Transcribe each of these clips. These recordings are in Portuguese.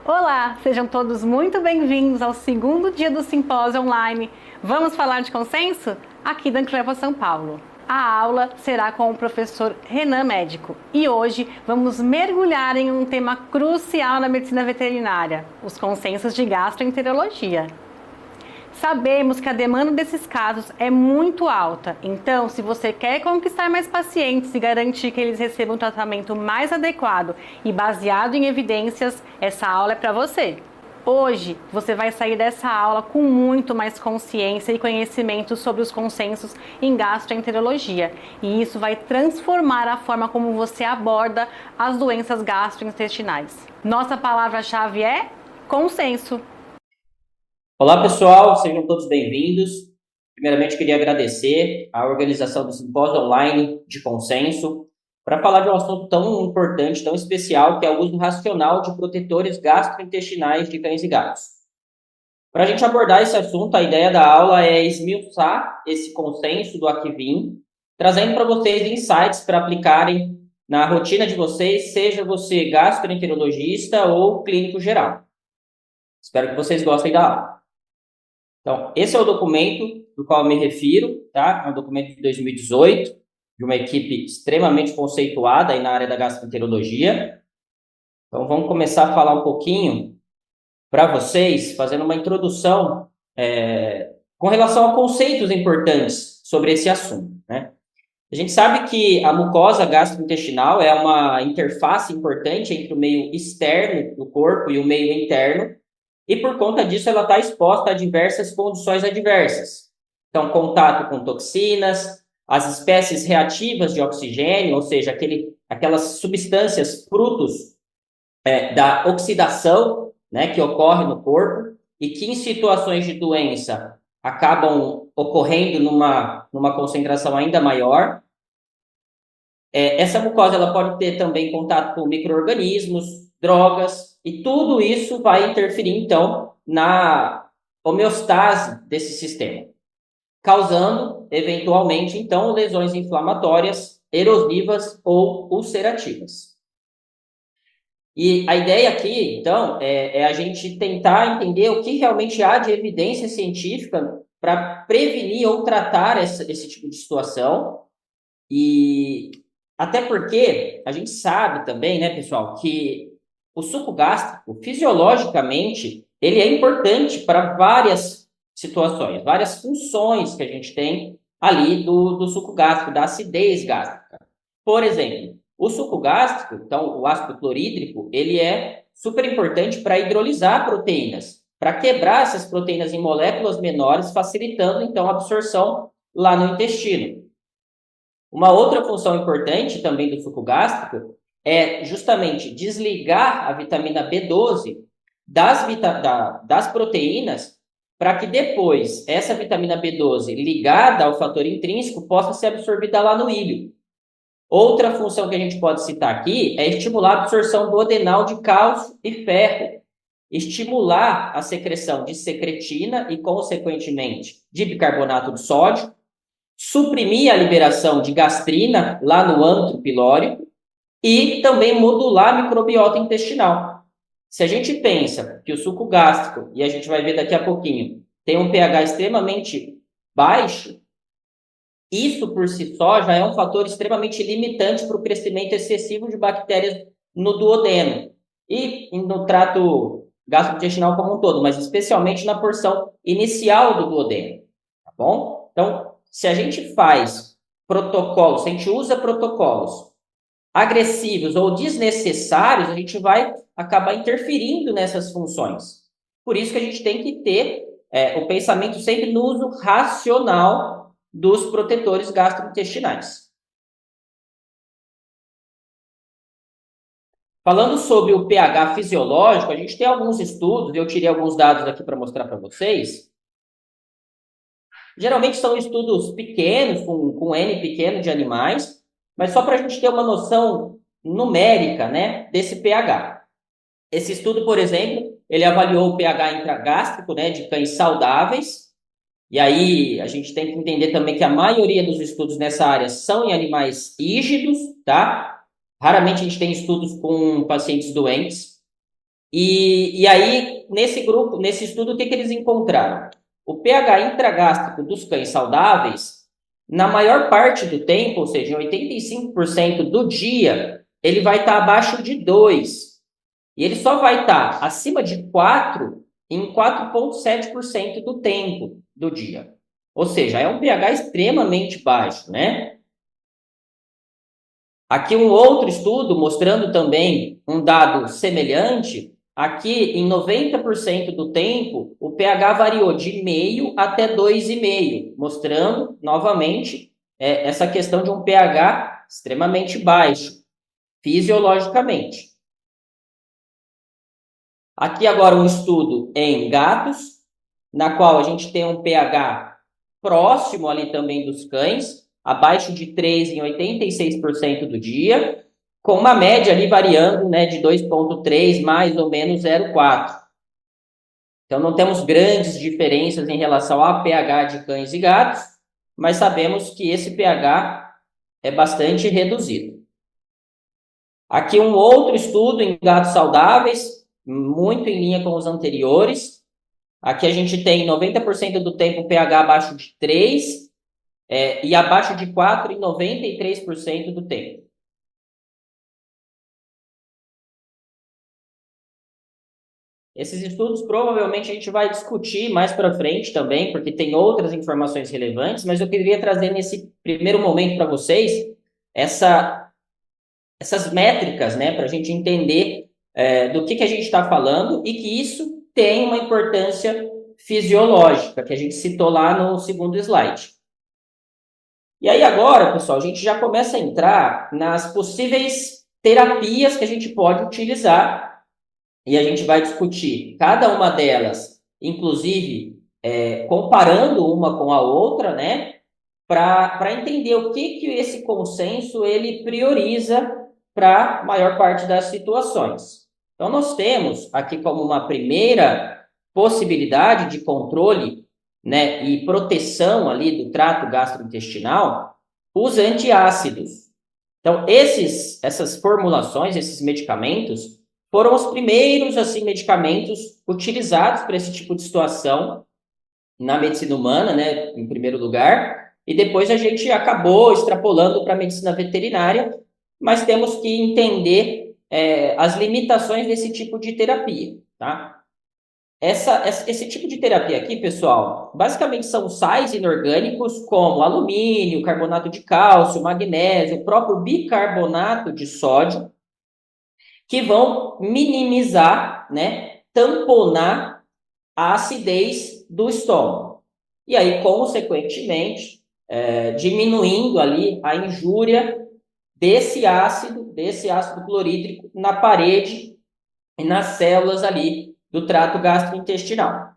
Olá, sejam todos muito bem-vindos ao segundo dia do Simpósio Online. Vamos falar de consenso? Aqui da Incleva São Paulo. A aula será com o professor Renan Médico e hoje vamos mergulhar em um tema crucial na medicina veterinária, os consensos de gastroenterologia. Sabemos que a demanda desses casos é muito alta, então se você quer conquistar mais pacientes e garantir que eles recebam um tratamento mais adequado e baseado em evidências, essa aula é para você. Hoje você vai sair dessa aula com muito mais consciência e conhecimento sobre os consensos em gastroenterologia, e isso vai transformar a forma como você aborda as doenças gastrointestinais. Nossa palavra-chave é consenso. Olá, pessoal, sejam todos bem-vindos. Primeiramente, queria agradecer a organização do Simpósio Online de Consenso para falar de um assunto tão importante, tão especial, que é o uso racional de protetores gastrointestinais de cães e gatos. Para a gente abordar esse assunto, a ideia da aula é esmiuçar esse consenso do Akivin, trazendo para vocês insights para aplicarem na rotina de vocês, seja você gastroenterologista ou clínico geral. Espero que vocês gostem da aula. Então, esse é o documento do qual eu me refiro, tá? É um documento de 2018, de uma equipe extremamente conceituada aí na área da gastroenterologia. Então, vamos começar a falar um pouquinho para vocês, fazendo uma introdução com relação a conceitos importantes sobre esse assunto, né? A gente sabe que a mucosa gastrointestinal é uma interface importante entre o meio externo do corpo e o meio interno, e por conta disso ela está exposta a diversas condições adversas. Então, contato com toxinas, as espécies reativas de oxigênio, ou seja, aquelas substâncias frutos da oxidação, né, que ocorre no corpo e que em situações de doença acabam ocorrendo numa concentração ainda maior. Essa mucosa ela pode ter também contato com micro-organismos, drogas, e tudo isso vai interferir, então, na homeostase desse sistema, causando, eventualmente, então, lesões inflamatórias, erosivas ou ulcerativas. E a ideia aqui, então, é a gente tentar entender o que realmente há de evidência científica para prevenir ou tratar esse tipo de situação. E até porque a gente sabe também, né, pessoal, que o suco gástrico, fisiologicamente, ele é importante para várias situações, várias funções que a gente tem ali do suco gástrico, da acidez gástrica. Por exemplo, o suco gástrico, então o ácido clorídrico, ele é super importante para hidrolisar proteínas, para quebrar essas proteínas em moléculas menores, facilitando então a absorção lá no intestino. Uma outra função importante também do suco gástrico é justamente desligar a vitamina B12 das proteínas para que depois essa vitamina B12 ligada ao fator intrínseco possa ser absorvida lá no íleo. Outra função que a gente pode citar aqui é estimular a absorção do adenal de cálcio e ferro, estimular a secreção de secretina e, consequentemente, de bicarbonato de sódio, suprimir a liberação de gastrina lá no âmbito pilórico e também modular a microbiota intestinal. Se a gente pensa que o suco gástrico, e a gente vai ver daqui a pouquinho, tem um pH extremamente baixo, isso por si só já é um fator extremamente limitante para o crescimento excessivo de bactérias no duodeno e no trato gastrointestinal como um todo, mas especialmente na porção inicial do duodeno, tá bom? Então, se a gente faz protocolos, se a gente usa protocolos agressivos ou desnecessários, a gente vai acabar interferindo nessas funções. Por isso que a gente tem que ter o pensamento sempre no uso racional dos protetores gastrointestinais. Falando sobre o pH fisiológico, a gente tem alguns estudos, eu tirei alguns dados aqui para mostrar para vocês. Geralmente são estudos pequenos, com N pequeno de animais, mas só para a gente ter uma noção numérica, né, desse pH. Esse estudo, por exemplo, ele avaliou o pH intragástrico, né, de cães saudáveis, e aí a gente tem que entender também que a maioria dos estudos nessa área são em animais rígidos, tá? Raramente a gente tem estudos com pacientes doentes. E aí, nesse grupo, nesse estudo, o que eles encontraram? O pH intragástrico dos cães saudáveis, na maior parte do tempo, ou seja, em 85% do dia, ele vai estar abaixo de 2. E ele só vai estar acima de 4 em 4,7% do tempo do dia. Ou seja, é um pH extremamente baixo, né? Aqui um outro estudo mostrando também um dado semelhante. Aqui, em 90% do tempo, o pH variou de meio até 2,5, mostrando, novamente, essa questão de um pH extremamente baixo, fisiologicamente. Aqui agora um estudo em gatos, na qual a gente tem um pH próximo ali também dos cães, abaixo de 3 em 86% do dia, com uma média ali variando, né, de 2,3 mais ou menos 0,4. Então não temos grandes diferenças em relação ao pH de cães e gatos, mas sabemos que esse pH é bastante reduzido. Aqui um outro estudo em gatos saudáveis, muito em linha com os anteriores. Aqui a gente tem 90% do tempo pH abaixo de 3 e abaixo de 4 em 93% do tempo. Esses estudos provavelmente a gente vai discutir mais para frente também, porque tem outras informações relevantes, mas eu queria trazer nesse primeiro momento para vocês essas métricas, né, para a gente entender do que a gente está falando e que isso tem uma importância fisiológica, que a gente citou lá no segundo slide. E aí agora, pessoal, a gente já começa a entrar nas possíveis terapias que a gente pode utilizar e a gente vai discutir cada uma delas, inclusive comparando uma com a outra, né, para entender o que esse consenso ele prioriza para a maior parte das situações. Então, nós temos aqui como uma primeira possibilidade de controle, né, e proteção ali do trato gastrointestinal, os antiácidos. Então, essas formulações, esses medicamentos, foram os primeiros assim medicamentos utilizados para esse tipo de situação na medicina humana, né, em primeiro lugar, e depois a gente acabou extrapolando para a medicina veterinária, mas temos que entender as limitações desse tipo de terapia, tá? Esse tipo de terapia aqui, pessoal, basicamente são sais inorgânicos como alumínio, carbonato de cálcio, magnésio, o próprio bicarbonato de sódio, que vão minimizar, né, tamponar a acidez do estômago. E aí, consequentemente, diminuindo ali a injúria desse ácido clorídrico na parede e nas células ali do trato gastrointestinal.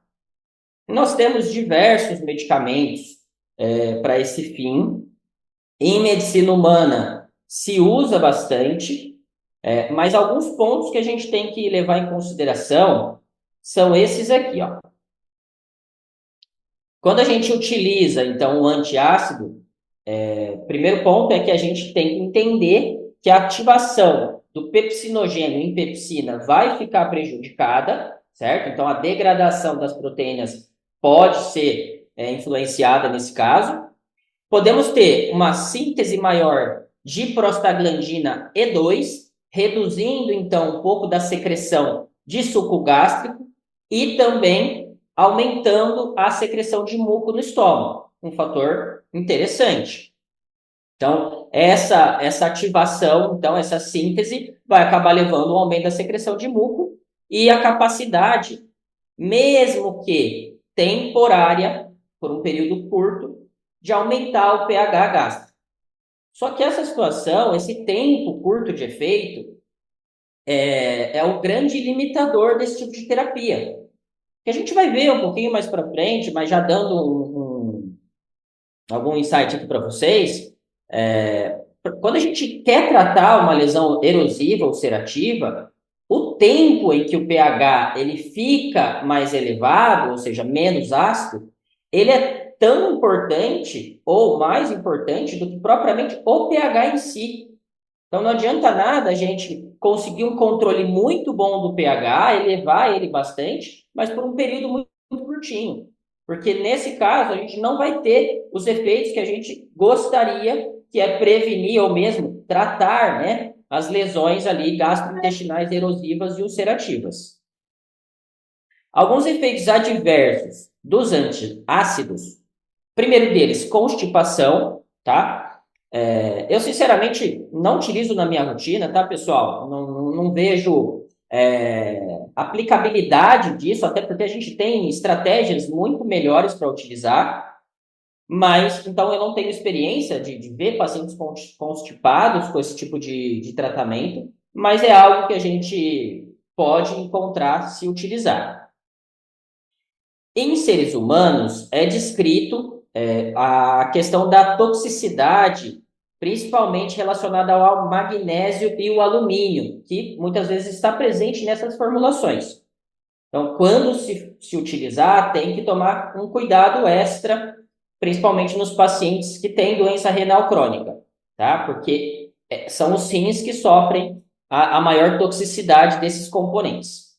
Nós temos diversos medicamentos para esse fim. Em medicina humana se usa bastante, mas alguns pontos que a gente tem que levar em consideração são esses aqui, ó. Quando a gente utiliza, então, o antiácido, primeiro ponto é que a gente tem que entender que a ativação do pepsinogênio em pepsina vai ficar prejudicada, certo? Então, a degradação das proteínas pode ser influenciada nesse caso. Podemos ter uma síntese maior de prostaglandina E2, reduzindo, então, um pouco da secreção de suco gástrico e também aumentando a secreção de muco no estômago, um fator interessante. Então, essa ativação, então, essa síntese vai acabar levando ao aumento da secreção de muco e a capacidade, mesmo que temporária, por um período curto, de aumentar o pH gástrico. Só que essa situação, esse tempo curto de efeito, é o grande limitador desse tipo de terapia. Que a gente vai ver um pouquinho mais para frente, mas já dando algum insight aqui para vocês, quando a gente quer tratar uma lesão erosiva ou ulcerativa, o tempo em que o pH ele fica mais elevado, ou seja, menos ácido, ele é tão importante ou mais importante do que propriamente o pH em si. Então, não adianta nada a gente conseguir um controle muito bom do pH, elevar ele bastante, mas por um período muito curtinho. Porque nesse caso, a gente não vai ter os efeitos que a gente gostaria, que é prevenir ou mesmo tratar, né, as lesões ali gastrointestinais erosivas e ulcerativas. Alguns efeitos adversos dos antiácidos, primeiro deles, constipação, tá? Eu, sinceramente, não utilizo na minha rotina, tá, pessoal? Não vejo aplicabilidade disso, até porque a gente tem estratégias muito melhores para utilizar, mas, então, eu não tenho experiência de ver pacientes constipados com esse tipo de tratamento, mas é algo que a gente pode encontrar se utilizar. Em seres humanos, é descrito a questão da toxicidade, principalmente relacionada ao magnésio e o alumínio, que muitas vezes está presente nessas formulações. Então, quando se utilizar, tem que tomar um cuidado extra, principalmente nos pacientes que têm doença renal crônica, tá? Porque são os rins que sofrem a maior toxicidade desses componentes.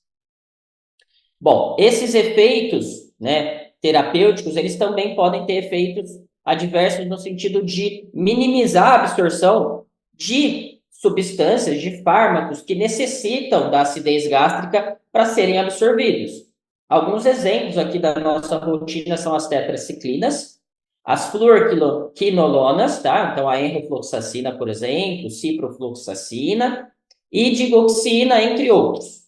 Bom, esses efeitos, né, terapêuticos, eles também podem ter efeitos adversos no sentido de minimizar a absorção de substâncias, de fármacos que necessitam da acidez gástrica para serem absorvidos. Alguns exemplos aqui da nossa rotina são as tetraciclinas, as fluorquinolonas, tá? Então, a enrofloxacina, por exemplo, ciprofloxacina e digoxina, entre outros.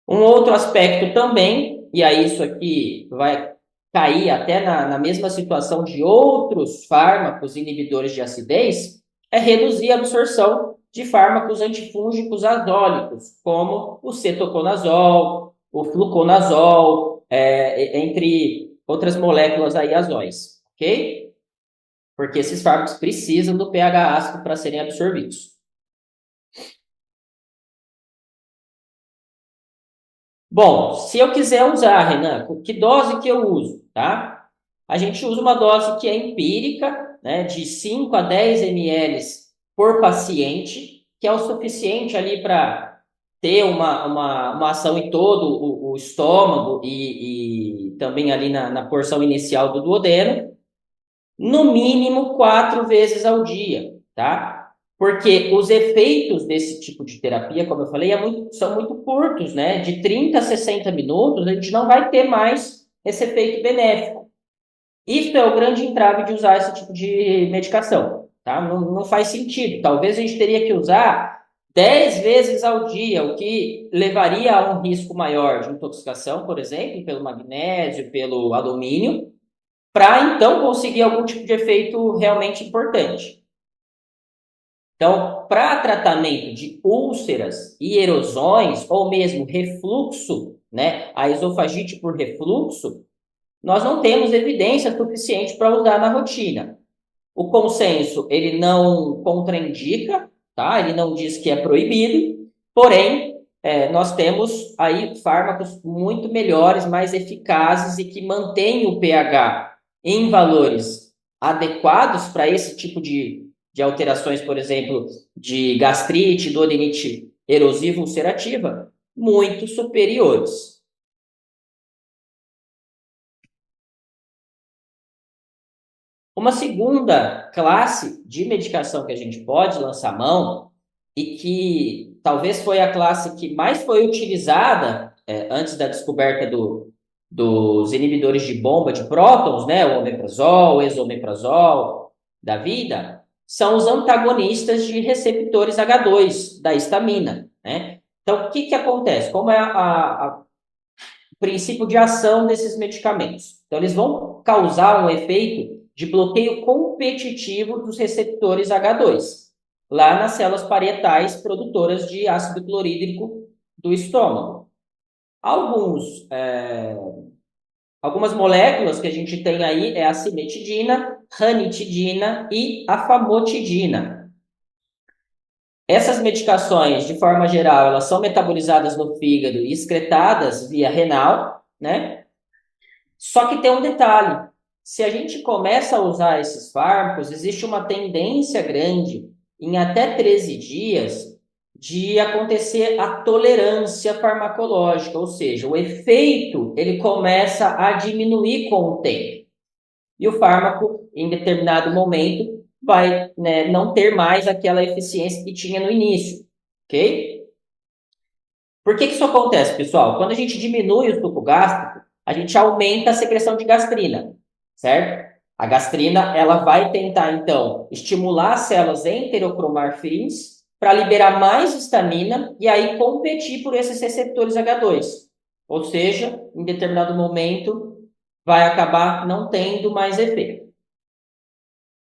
Um outro aspecto também, e aí isso aqui vai cair até na mesma situação de outros fármacos inibidores de acidez, é reduzir a absorção de fármacos antifúngicos azólicos, como o cetoconazol, o fluconazol, entre outras moléculas aí azóis, ok? Porque esses fármacos precisam do pH ácido para serem absorvidos. Bom, se eu quiser usar, Renan, que dose que eu uso, tá? A gente usa uma dose que é empírica, né, de 5 a 10 ml por paciente, que é o suficiente ali para ter uma ação em todo o estômago e também ali na porção inicial do duodeno, no mínimo 4 vezes ao dia, tá? Porque os efeitos desse tipo de terapia, como eu falei, são muito curtos, né? De 30 a 60 minutos, a gente não vai ter mais esse efeito benéfico. Isso é o grande entrave de usar esse tipo de medicação, tá? Não faz sentido. Talvez a gente teria que usar 10 vezes ao dia, o que levaria a um risco maior de intoxicação, por exemplo, pelo magnésio, pelo alumínio, para então conseguir algum tipo de efeito realmente importante. Então, para tratamento de úlceras e erosões, ou mesmo refluxo, né, a esofagite por refluxo, nós não temos evidência suficiente para usar na rotina. O consenso, ele não contraindica, tá? Ele não diz que é proibido, porém, nós temos aí fármacos muito melhores, mais eficazes e que mantêm o pH em valores adequados para esse tipo de alterações, por exemplo, de gastrite, duodenite erosiva ulcerativa, muito superiores. Uma segunda classe de medicação que a gente pode lançar mão e que talvez foi a classe que mais foi utilizada antes da descoberta dos inibidores de bomba de prótons, né, o omeprazol, o esomeprazol da vida, são os antagonistas de receptores H2 da histamina, né? Então, o que acontece? Como é o princípio de ação desses medicamentos? Então, eles vão causar um efeito de bloqueio competitivo dos receptores H2, lá nas células parietais produtoras de ácido clorídrico do estômago. Algumas moléculas que a gente tem aí é a cimetidina, ranitidina e a famotidina. Essas medicações, de forma geral, elas são metabolizadas no fígado e excretadas via renal, né? Só que tem um detalhe: se a gente começa a usar esses fármacos, existe uma tendência grande em até 13 dias de acontecer a tolerância farmacológica, ou seja, o efeito ele começa a diminuir com o tempo. E o fármaco, em determinado momento, vai, né, não ter mais aquela eficiência que tinha no início, ok? Por que isso acontece, pessoal? Quando a gente diminui o suco gástrico, a gente aumenta a secreção de gastrina, certo? A gastrina, ela vai tentar, então, estimular as células enterocromafins para liberar mais histamina e aí competir por esses receptores H2. Ou seja, em determinado momento, vai acabar não tendo mais efeito.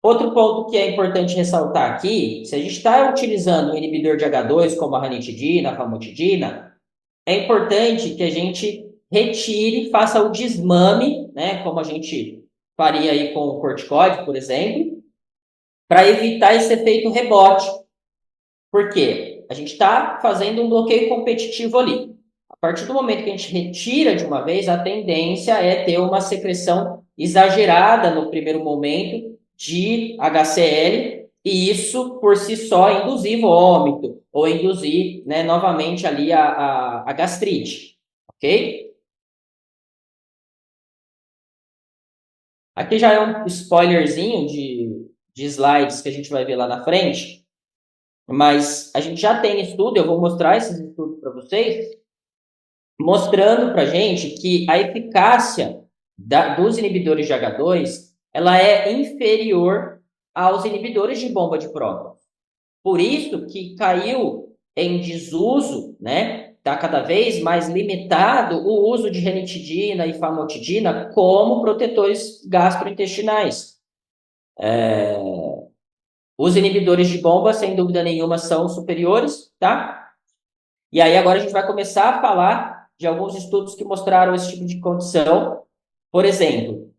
Outro ponto que é importante ressaltar aqui, se a gente está utilizando um inibidor de H2, como a ranitidina, a famotidina, é importante que a gente retire, faça o desmame, né, como a gente faria aí com o corticoide, por exemplo, para evitar esse efeito rebote. Por quê? A gente está fazendo um bloqueio competitivo ali. A partir do momento que a gente retira de uma vez, a tendência é ter uma secreção exagerada no primeiro momento de HCl, e isso por si só induzir vômito ou induzir, né, novamente ali a gastrite, ok? Aqui já é um spoilerzinho de slides que a gente vai ver lá na frente, mas a gente já tem estudo, eu vou mostrar esses estudos para vocês, mostrando para a gente que a eficácia dos inibidores de H2 ela é inferior aos inibidores de bomba de próton. Por isso que caiu em desuso, né? Está cada vez mais limitado o uso de ranitidina e famotidina como protetores gastrointestinais. Os inibidores de bomba, sem dúvida nenhuma, são superiores, tá? E aí agora a gente vai começar a falar de alguns estudos que mostraram esse tipo de condição. Por exemplo,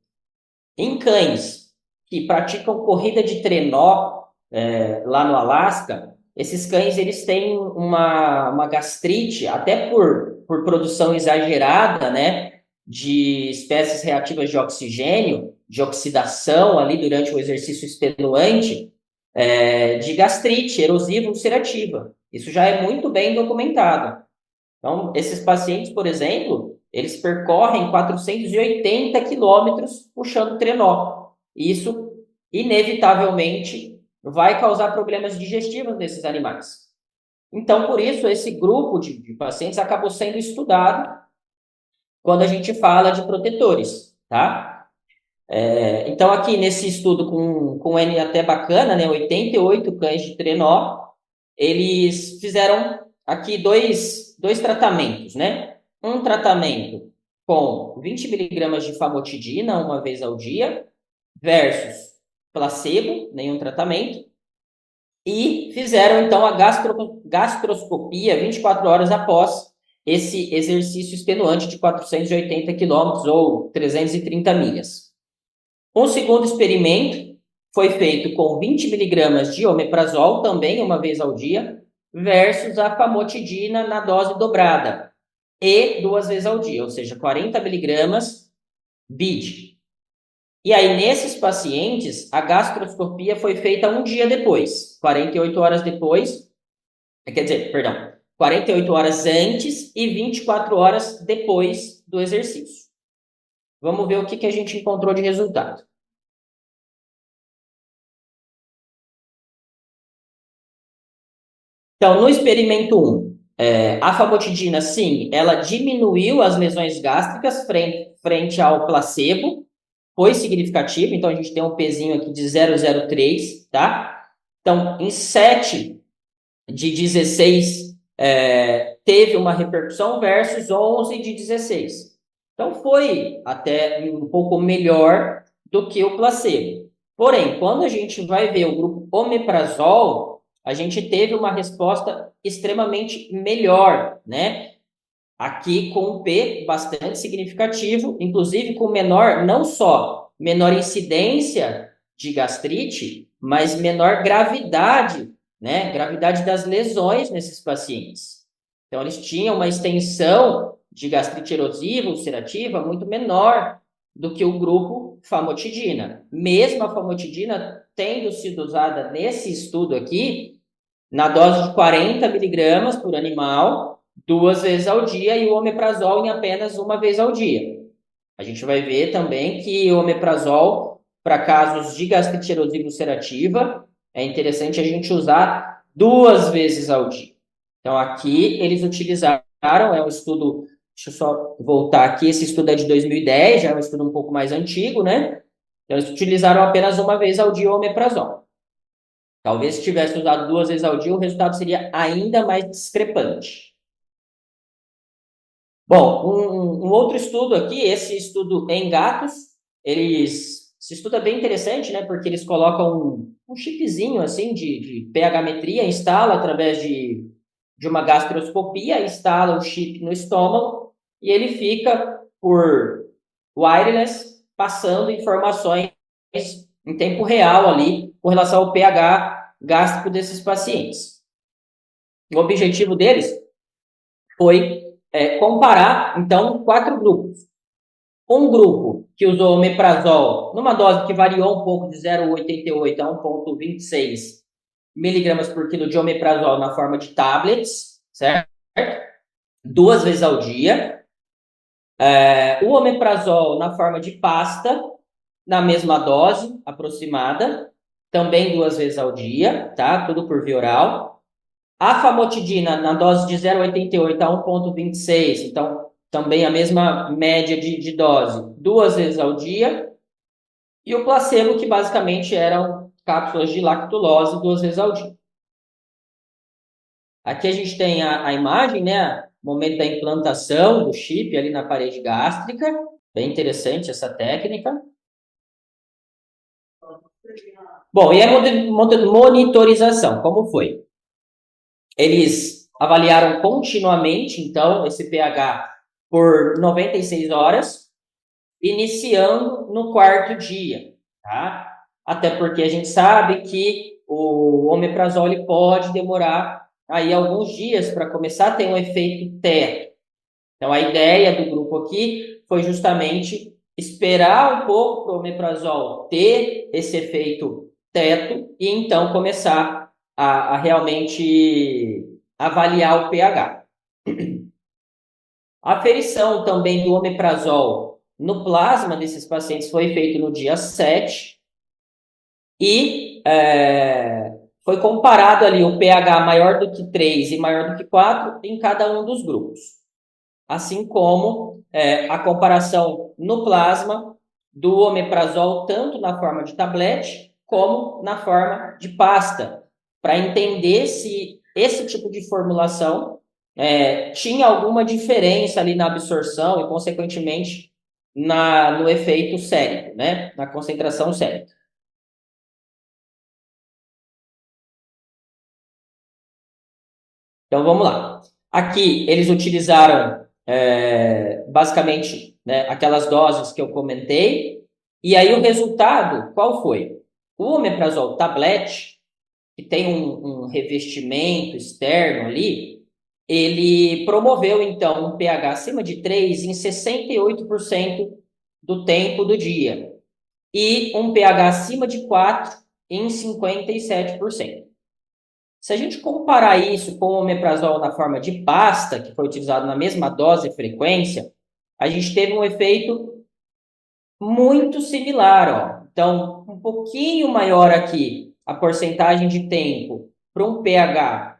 em cães que praticam corrida de trenó lá no Alasca, esses cães eles têm uma gastrite, até por produção exagerada, né, de espécies reativas de oxigênio, de oxidação ali durante o exercício extenuante, de gastrite erosiva ulcerativa. Isso já é muito bem documentado. Então, esses pacientes, por exemplo, eles percorrem 480 quilômetros puxando trenó. Isso, inevitavelmente, vai causar problemas digestivos nesses animais. Então, por isso, esse grupo de pacientes acabou sendo estudado quando a gente fala de protetores, tá? Então, aqui nesse estudo com N até bacana, né, 88 cães de trenó, eles fizeram aqui dois tratamentos, né? Um tratamento com 20 miligramas de famotidina uma vez ao dia versus placebo, nenhum tratamento, e fizeram então a gastroscopia 24 horas após esse exercício extenuante de 480 quilômetros ou 330 milhas. Um segundo experimento foi feito com 20 miligramas de omeprazol, também uma vez ao dia, versus a famotidina na dose dobrada, e 2 vezes ao dia, ou seja, 40 miligramas BID. E aí, nesses pacientes, a gastroscopia foi feita um dia depois, 48 horas depois, quer dizer, perdão, 48 horas antes e 24 horas depois do exercício. Vamos ver o que a gente encontrou de resultado. Então, no experimento 1, a famotidina, sim, ela diminuiu as lesões gástricas frente ao placebo, foi significativo, então a gente tem um pezinho aqui de 0,03, tá? Então, em 7 de 16, teve uma repercussão versus 11 de 16. Então, foi até um pouco melhor do que o placebo. Porém, quando a gente vai ver o grupo omeprazol, a gente teve uma resposta extremamente melhor, né? Aqui com um P bastante significativo, inclusive com menor, não só menor incidência de gastrite, mas menor gravidade, né? Gravidade das lesões nesses pacientes. Então, eles tinham uma extensão de gastrite erosiva, ulcerativa, muito menor do que o grupo famotidina. Mesmo a famotidina tendo sido usada nesse estudo aqui, na dose de 40 miligramas por animal, 2 vezes ao dia, e o omeprazol em apenas 1 vez ao dia. A gente vai ver também que o omeprazol, para casos de gastrite erosiva ulcerativa, é interessante a gente usar 2 vezes ao dia. Então, aqui eles utilizaram, é um estudo, deixa eu só voltar aqui, esse estudo é de 2010, já é um estudo um pouco mais antigo, né? Então, eles utilizaram apenas 1 vez ao dia o omeprazol. Talvez se tivesse usado 2 vezes ao dia, o resultado seria ainda mais discrepante. Bom, um outro estudo aqui, esse estudo em gatos, esse estudo é bem interessante, né? Porque eles colocam um chipzinho assim de pH-metria, instala através de uma gastroscopia, instala o chip no estômago e ele fica por wireless passando informações em tempo real ali com relação ao pH gástrico desses pacientes. O objetivo deles foi comparar, então, 4 grupos. Um grupo que usou omeprazol numa dose que variou um pouco de 0,88 a 1,26 miligramas por quilo de omeprazol na forma de tablets, certo? 2 vezes ao dia. O omeprazol na forma de pasta, na mesma dose aproximada, também 2 vezes ao dia, tá? Tudo por via oral. A famotidina na dose de 0,88 a 1,26, então também a mesma média de dose, 2 vezes ao dia. E o placebo, que basicamente eram cápsulas de lactulose 2 vezes ao dia. Aqui a gente tem a imagem, né? Momento da implantação do chip ali na parede gástrica. Bem interessante essa técnica. Bom, e a monitorização, como foi? Eles avaliaram continuamente, então, esse pH por 96 horas, iniciando no 4º dia, tá? Até porque a gente sabe que o omeprazol ele pode demorar aí alguns dias para começar a ter um efeito teto. Então, a ideia do grupo aqui foi justamente esperar um pouco para o omeprazol ter esse efeito teto e então começar a realmente avaliar o pH. A aferição também do omeprazol no plasma desses pacientes foi feito no dia 7 e foi comparado ali o pH maior do que 3 e maior do que 4 em cada um dos grupos. Assim como a comparação no plasma do omeprazol tanto na forma de tablete como na forma de pasta, para entender se esse tipo de formulação tinha alguma diferença ali na absorção e, consequentemente, no efeito sérico, né? Na concentração sérica. Então, vamos lá. Aqui, eles utilizaram, basicamente, né, aquelas doses que eu comentei. E aí, o resultado, qual foi? O omeprazol tablete, que tem um revestimento externo ali, ele promoveu, então, um pH acima de 3 em 68% do tempo do dia. E um pH acima de 4 em 57%. Se a gente comparar isso com o omeprazol na forma de pasta, que foi utilizado na mesma dose e frequência, a gente teve um efeito muito similar, ó. Então, um pouquinho maior aqui a porcentagem de tempo para um pH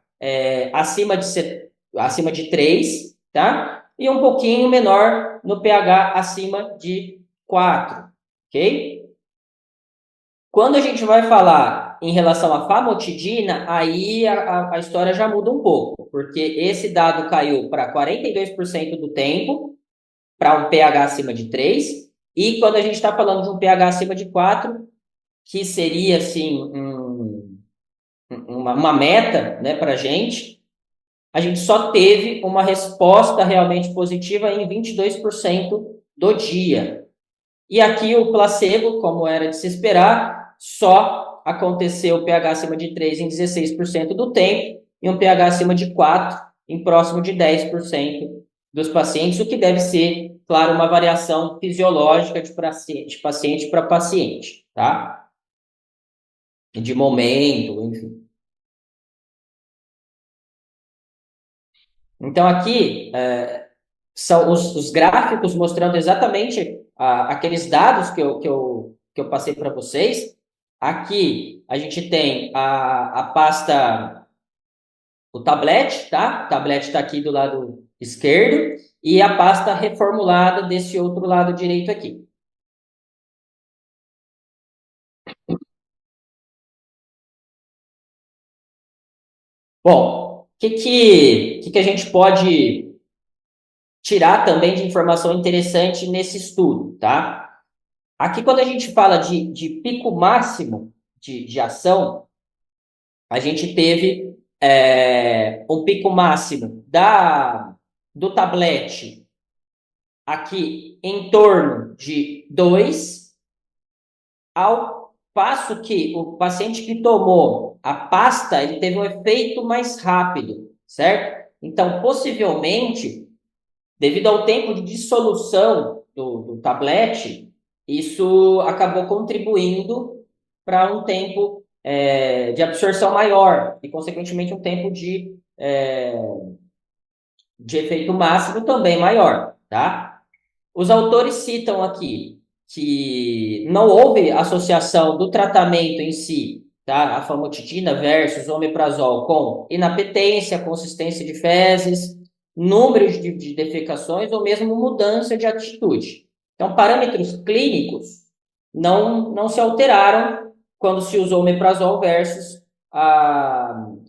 acima de 3, tá? E um pouquinho menor no pH acima de 4, ok? Quando a gente vai falar em relação à famotidina, aí a história já muda um pouco, porque esse dado caiu para 42% do tempo, para um pH acima de 3, e quando a gente está falando de um pH acima de 4, que seria, assim, uma meta, né, para a gente só teve uma resposta realmente positiva em 22% do dia. E aqui o placebo, como era de se esperar, só aconteceu pH acima de 3 em 16% do tempo e um pH acima de 4 em próximo de 10% dos pacientes, o que deve ser, claro, uma variação fisiológica de paciente para paciente, tá? De momento, enfim. Então, aqui são os gráficos mostrando exatamente aqueles dados que eu passei para vocês. Aqui a gente tem a pasta, o tablet, tá? O tablet está aqui do lado esquerdo e a pasta reformulada desse outro lado direito aqui. Bom, o que a gente pode tirar também de informação interessante nesse estudo, tá? Aqui, quando a gente fala de pico máximo de ação, a gente teve um pico máximo do tablet aqui em torno de 2, ao passo que o paciente que tomou a pasta, ele teve um efeito mais rápido, certo? Então, possivelmente, devido ao tempo de dissolução do tablet, isso acabou contribuindo para um tempo de absorção maior e, consequentemente, um tempo de efeito máximo também maior, tá? Os autores citam aqui que não houve associação do tratamento em si, tá? A famotidina versus omeprazol com inapetência, consistência de fezes, número de defecações ou mesmo mudança de atitude. Então, parâmetros clínicos não se alteraram quando se usou omeprazol versus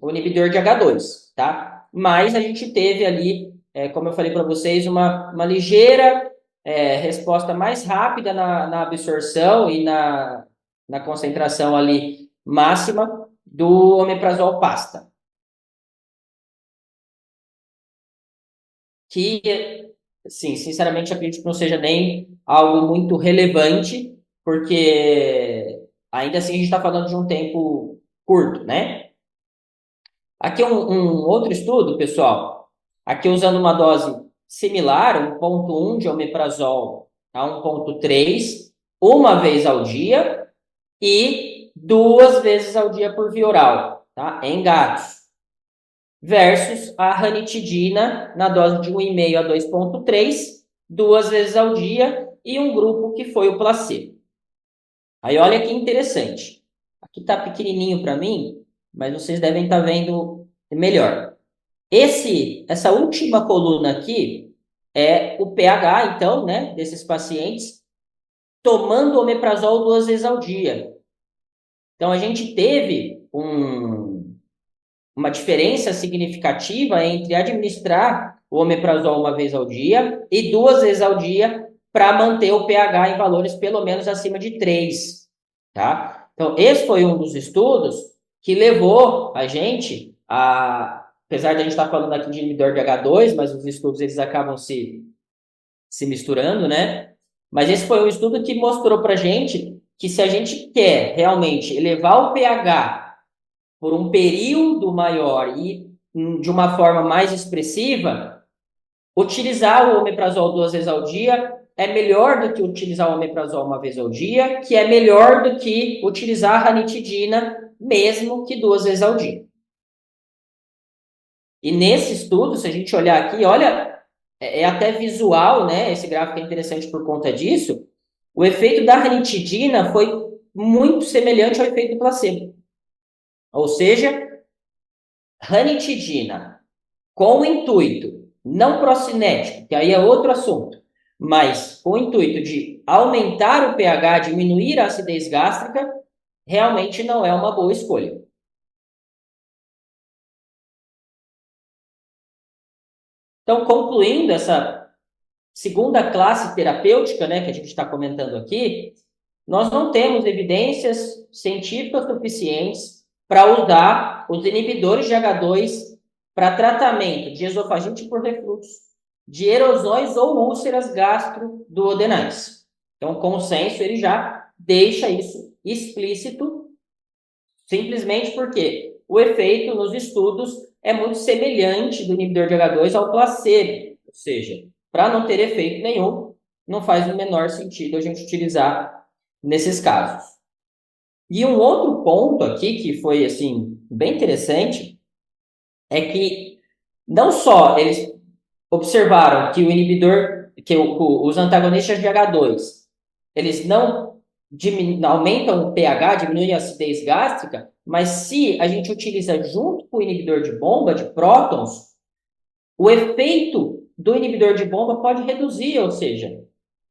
o inibidor de H2, tá? Mas a gente teve ali, como eu falei para vocês, uma ligeira resposta mais rápida na absorção e na concentração ali máxima do omeprazol pasta. Que, sim, sinceramente, acredito que não seja nem algo muito relevante, porque ainda assim a gente está falando de um tempo curto, né? Aqui um outro estudo, pessoal. Aqui usando uma dose similar, 1,1 de omeprazol a 1,3, uma vez ao dia e 2 vezes ao dia por via oral, tá? Em gatos. Versus a ranitidina na dose de 1,5 a 2,3, 2 vezes ao dia, e um grupo que foi o placebo. Aí olha que interessante. Aqui tá pequenininho para mim, mas vocês devem estar vendo melhor. Essa última coluna aqui é o pH, então, né, desses pacientes tomando omeprazol 2 vezes ao dia. Então, a gente teve uma diferença significativa entre administrar o omeprazol 1 vez ao dia e 2 vezes ao dia para manter o pH em valores pelo menos acima de 3, tá? Então, esse foi um dos estudos que levou a gente apesar de a gente estar falando aqui de inibidor de H2, mas os estudos eles acabam se misturando, né? Mas esse foi um estudo que mostrou para a gente que se a gente quer realmente elevar o pH por um período maior e de uma forma mais expressiva, utilizar o omeprazol 2 vezes ao dia é melhor do que utilizar o omeprazol 1 vez ao dia, que é melhor do que utilizar a ranitidina, mesmo que 2 vezes ao dia. E nesse estudo, se a gente olhar aqui, olha, é até visual, né? Esse gráfico é interessante por conta disso. O efeito da ranitidina foi muito semelhante ao efeito do placebo. Ou seja, ranitidina com o intuito, não procinético, que aí é outro assunto, mas com o intuito de aumentar o pH, diminuir a acidez gástrica, realmente não é uma boa escolha. Então, concluindo essa segunda classe terapêutica, né, que a gente está comentando aqui, nós não temos evidências científicas suficientes para usar os inibidores de H2 para tratamento de esofagite por refluxo, de erosões ou úlceras gastroduodenais. Então, o consenso ele já deixa isso explícito, simplesmente porque o efeito nos estudos é muito semelhante do inibidor de H2 ao placebo. Ou seja, para não ter efeito nenhum, não faz o menor sentido a gente utilizar nesses casos. E um outro ponto aqui que foi assim bem interessante é que não só eles observaram que o inibidor, os antagonistas de H2, eles não aumentam o pH, diminuem a acidez gástrica, mas se a gente utiliza junto com o inibidor de bomba, de prótons, o efeito do inibidor de bomba pode reduzir, ou seja,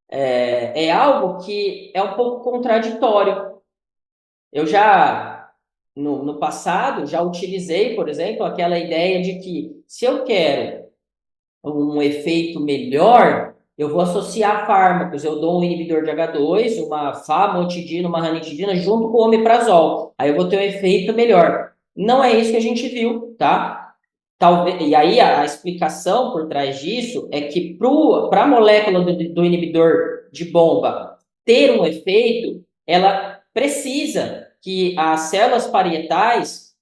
é algo que é um pouco contraditório. Eu já, no passado, já utilizei, por exemplo, aquela ideia de que se eu quero um efeito melhor, eu vou associar fármacos. Eu dou um inibidor de H2, uma famotidina, uma ranitidina, junto com o omeprazol. Aí eu vou ter um efeito melhor. Não é isso que a gente viu, tá? Talvez, e aí a explicação por trás disso é que para a molécula do inibidor de bomba ter um efeito, ela precisa que as células parietais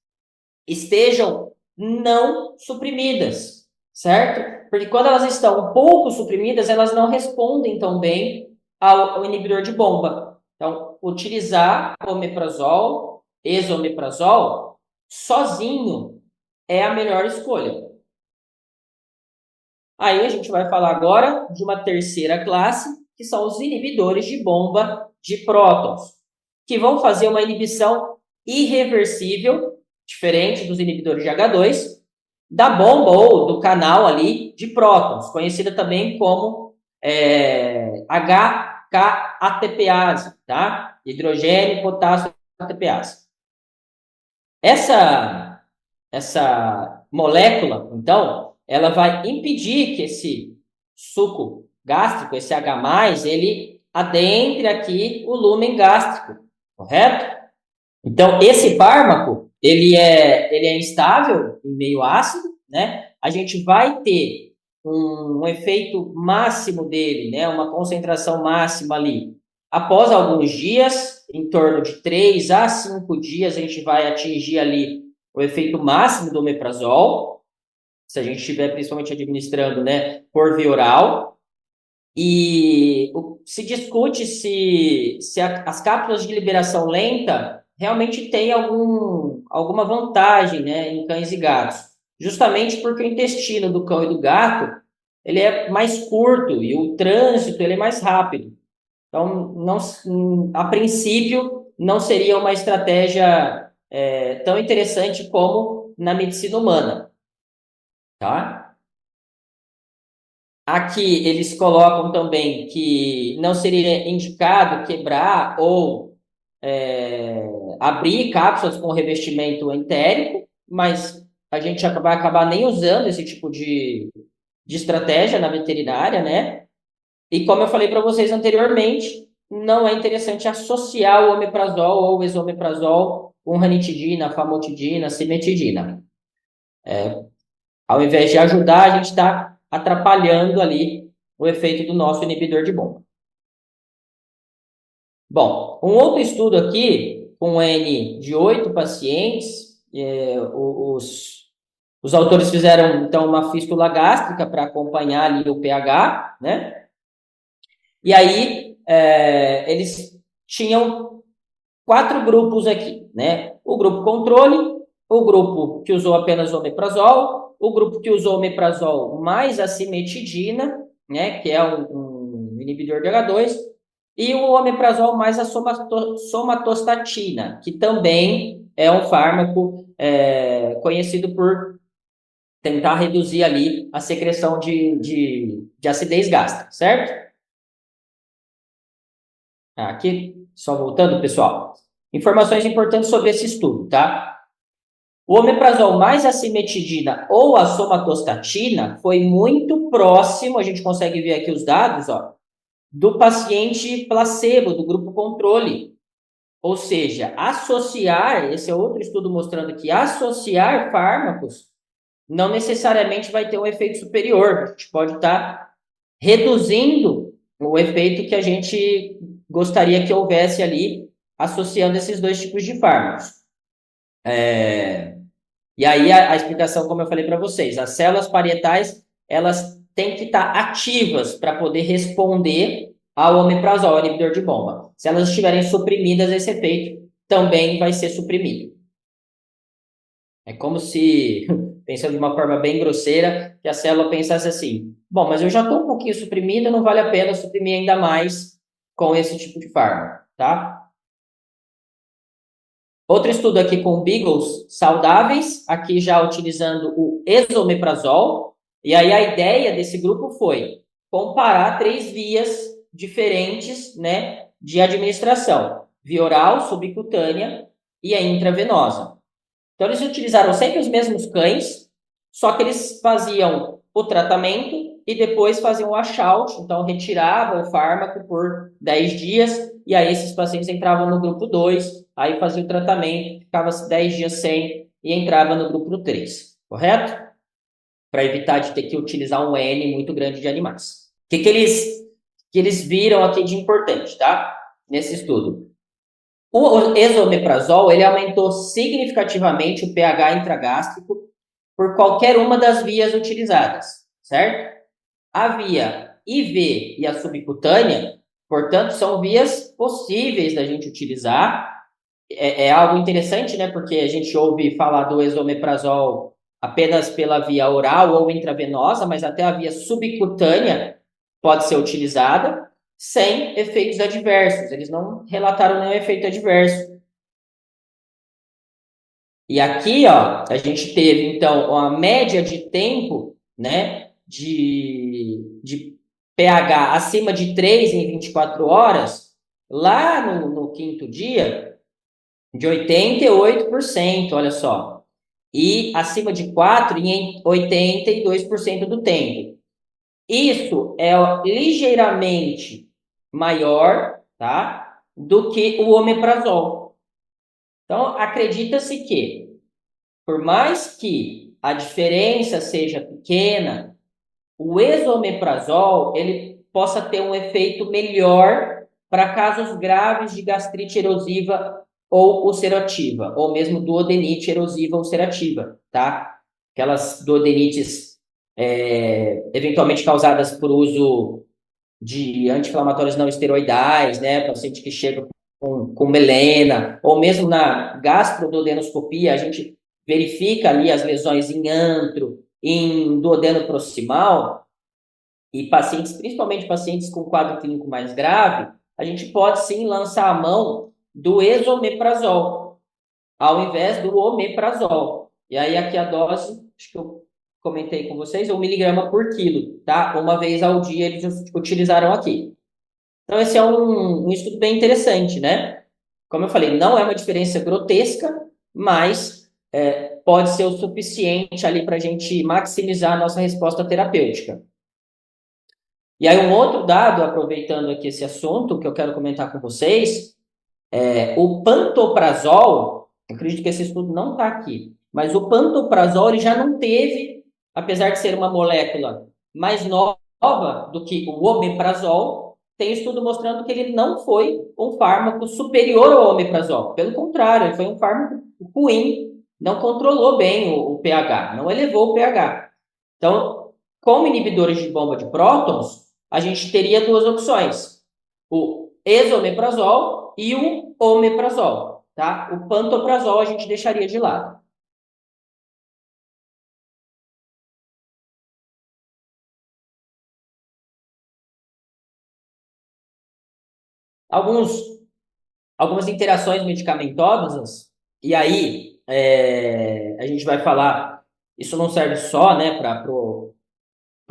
estejam não suprimidas, certo? Porque quando elas estão um pouco suprimidas, elas não respondem tão bem ao inibidor de bomba. Então, utilizar omeprazol, esomeprazol, sozinho é a melhor escolha. Aí a gente vai falar agora de uma terceira classe, que são os inibidores de bomba de prótons, que vão fazer uma inibição irreversível, diferente dos inibidores de H2, da bomba ou do canal ali de prótons, conhecida também como HK-ATPase, tá? Hidrogênio, potássio, ATPase. Essa molécula, então, ela vai impedir que esse suco gástrico, esse H+, ele adentre aqui o lúmen gástrico, correto? Então, esse fármaco, ele é instável em meio ácido, né? A gente vai ter um efeito máximo dele, né? Uma concentração máxima ali. Após alguns dias, em torno de 3 a 5 dias, a gente vai atingir ali o efeito máximo do omeprazol, se a gente estiver principalmente administrando, né, por via oral. E se discute se as cápsulas de liberação lenta realmente têm alguma vantagem, né, em cães e gatos. Justamente porque o intestino do cão e do gato ele é mais curto e o trânsito ele é mais rápido. Então, não, a princípio, não seria uma estratégia tão interessante como na medicina humana, tá? Aqui eles colocam também que não seria indicado quebrar ou abrir cápsulas com revestimento entérico, mas a gente vai acabar nem usando esse tipo de estratégia na veterinária, né? E como eu falei para vocês anteriormente, não é interessante associar o omeprazol ou o esomeprazol com ranitidina, famotidina, cimetidina. Ao invés de ajudar, a gente está atrapalhando ali o efeito do nosso inibidor de bomba. Bom, um outro estudo aqui, com N de 8 pacientes, os autores fizeram, então, uma fístula gástrica para acompanhar ali o pH, né? E aí, eles tinham 4 grupos aqui, né? O grupo controle, o grupo que usou apenas omeprazol, o grupo que usou omeprazol mais a cimetidina, né? Que é um inibidor de H2, e o omeprazol mais a somatostatina, que também é um fármaco conhecido por tentar reduzir ali a secreção de acidez gástrica, certo? Aqui, só voltando, pessoal. Informações importantes sobre esse estudo, tá? O omeprazol mais a cimetidina ou a somatostatina foi muito próximo, a gente consegue ver aqui os dados, ó, do paciente placebo, do grupo controle. Ou seja, associar, esse é outro estudo mostrando que associar fármacos não necessariamente vai ter um efeito superior. A gente pode estar reduzindo o efeito que a gente gostaria que houvesse ali associando esses dois tipos de fármacos. E aí a explicação, como eu falei para vocês, as células parietais, elas têm que estar ativas para poder responder ao omeprazol, inibidor de bomba. Se elas estiverem suprimidas, esse efeito também vai ser suprimido. É como se, pensando de uma forma bem grosseira, que a célula pensasse assim: bom, mas eu já estou um pouquinho suprimida, não vale a pena suprimir ainda mais com esse tipo de fármaco, tá? Outro estudo aqui com beagles saudáveis, aqui já utilizando o esomeprazol. E aí a ideia desse grupo foi comparar 3 vias diferentes, né, de administração: via oral, subcutânea e a intravenosa. Então eles utilizaram sempre os mesmos cães, só que eles faziam o tratamento e depois faziam o washout, então retiravam o fármaco por 10 dias, e aí esses pacientes entravam no grupo 2, aí fazia o tratamento, ficava 10 dias sem e entrava no grupo 3, correto? Para evitar de ter que utilizar um N muito grande de animais. O que eles viram aqui de importante, tá? Nesse estudo. O esomeprazol, ele aumentou significativamente o pH intragástrico por qualquer uma das vias utilizadas, certo? A via IV e a subcutânea, portanto, são vias possíveis da gente utilizar. É algo interessante, né? Porque a gente ouve falar do esomeprazol apenas pela via oral ou intravenosa, mas até a via subcutânea pode ser utilizada sem efeitos adversos. Eles não relataram nenhum efeito adverso. E aqui, ó, a gente teve, então, uma média de tempo, né, de pH acima de 3 em 24 horas, lá no quinto dia, de 88%, olha só. E acima de 4 em 82% do tempo. Isso é ligeiramente maior, tá, do que o omeprazol. Então, acredita-se que, por mais que a diferença seja pequena, o esomeprazol ele possa ter um efeito melhor para casos graves de gastrite erosiva ou ulcerativa, ou mesmo duodenite erosiva ou ulcerativa, tá? Aquelas duodenites eventualmente causadas por uso de anti-inflamatórios não esteroidais, né? Paciente que chega com melena, ou mesmo na gastroduodenoscopia, a gente verifica ali as lesões em antro, em duodeno proximal, e pacientes, principalmente pacientes com quadro clínico mais grave, a gente pode sim lançar a mão do esomeprazol, ao invés do omeprazol. E aí aqui a dose, acho que eu comentei com vocês, 1 mg por quilo, tá? Uma vez ao dia eles utilizaram aqui. Então esse é um estudo bem interessante, né? Como eu falei, não é uma diferença grotesca, mas pode ser o suficiente ali para a gente maximizar a nossa resposta terapêutica. E aí um outro dado, aproveitando aqui esse assunto, que eu quero comentar com vocês, o pantoprazol, acredito que esse estudo não está aqui, mas o pantoprazol ele já não teve, apesar de ser uma molécula mais nova do que o omeprazol, tem estudo mostrando que ele não foi um fármaco superior ao omeprazol. Pelo contrário, ele foi um fármaco ruim, não controlou bem o pH, não elevou o pH. Então, como inibidores de bomba de prótons, a gente teria 2 opções: o esomeprazol e o omeprazol, tá? O pantoprazol a gente deixaria de lado. Algumas interações medicamentosas, e aí a gente vai falar, isso não serve só, né, para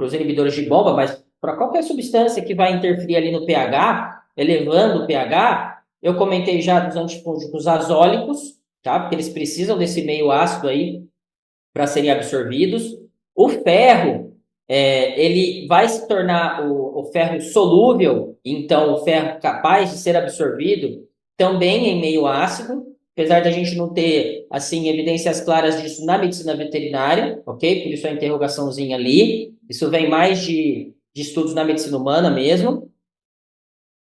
os inibidores de bomba, mas para qualquer substância que vai interferir ali no pH, elevando o pH, eu comentei já dos antifúngicos azólicos, tá? Porque eles precisam desse meio ácido aí para serem absorvidos. O ferro, ele vai se tornar o ferro solúvel, então o ferro capaz de ser absorvido também em meio ácido, apesar da gente não ter, assim, evidências claras disso na medicina veterinária, ok? Por isso a interrogaçãozinha ali. Isso vem mais de estudos na medicina humana mesmo.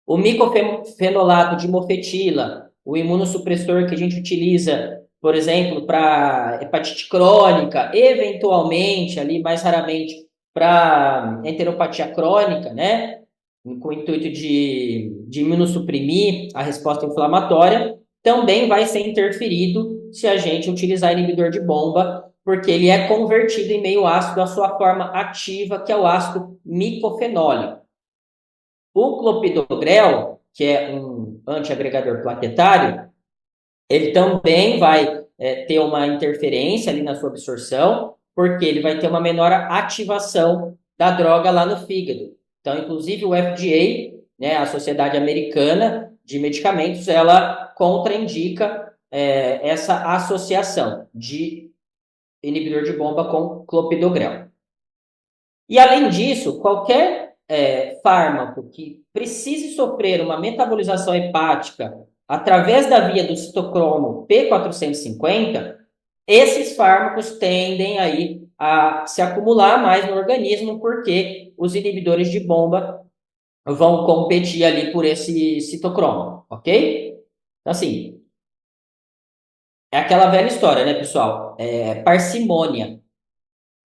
O micofenolato de mofetila, o imunossupressor que a gente utiliza, por exemplo, para hepatite crônica, eventualmente, ali mais raramente, para enteropatia crônica, né, com o intuito de imunossuprimir a resposta inflamatória, também vai ser interferido se a gente utilizar inibidor de bomba, porque ele é convertido em meio ácido à sua forma ativa, que é o ácido micofenólico. O clopidogrel, que é um antiagregador plaquetário, ele também vai ter uma interferência ali na sua absorção, porque ele vai ter uma menor ativação da droga lá no fígado. Então, inclusive, o FDA, né, a Sociedade Americana de Medicamentos, ela contraindica essa associação de inibidor de bomba com clopidogrel. E, além disso, qualquer fármaco que precise sofrer uma metabolização hepática através da via do citocromo P450, esses fármacos tendem aí a se acumular mais no organismo, porque os inibidores de bomba vão competir ali por esse citocromo, ok? Então, assim, é aquela velha história, né, pessoal? Parcimônia.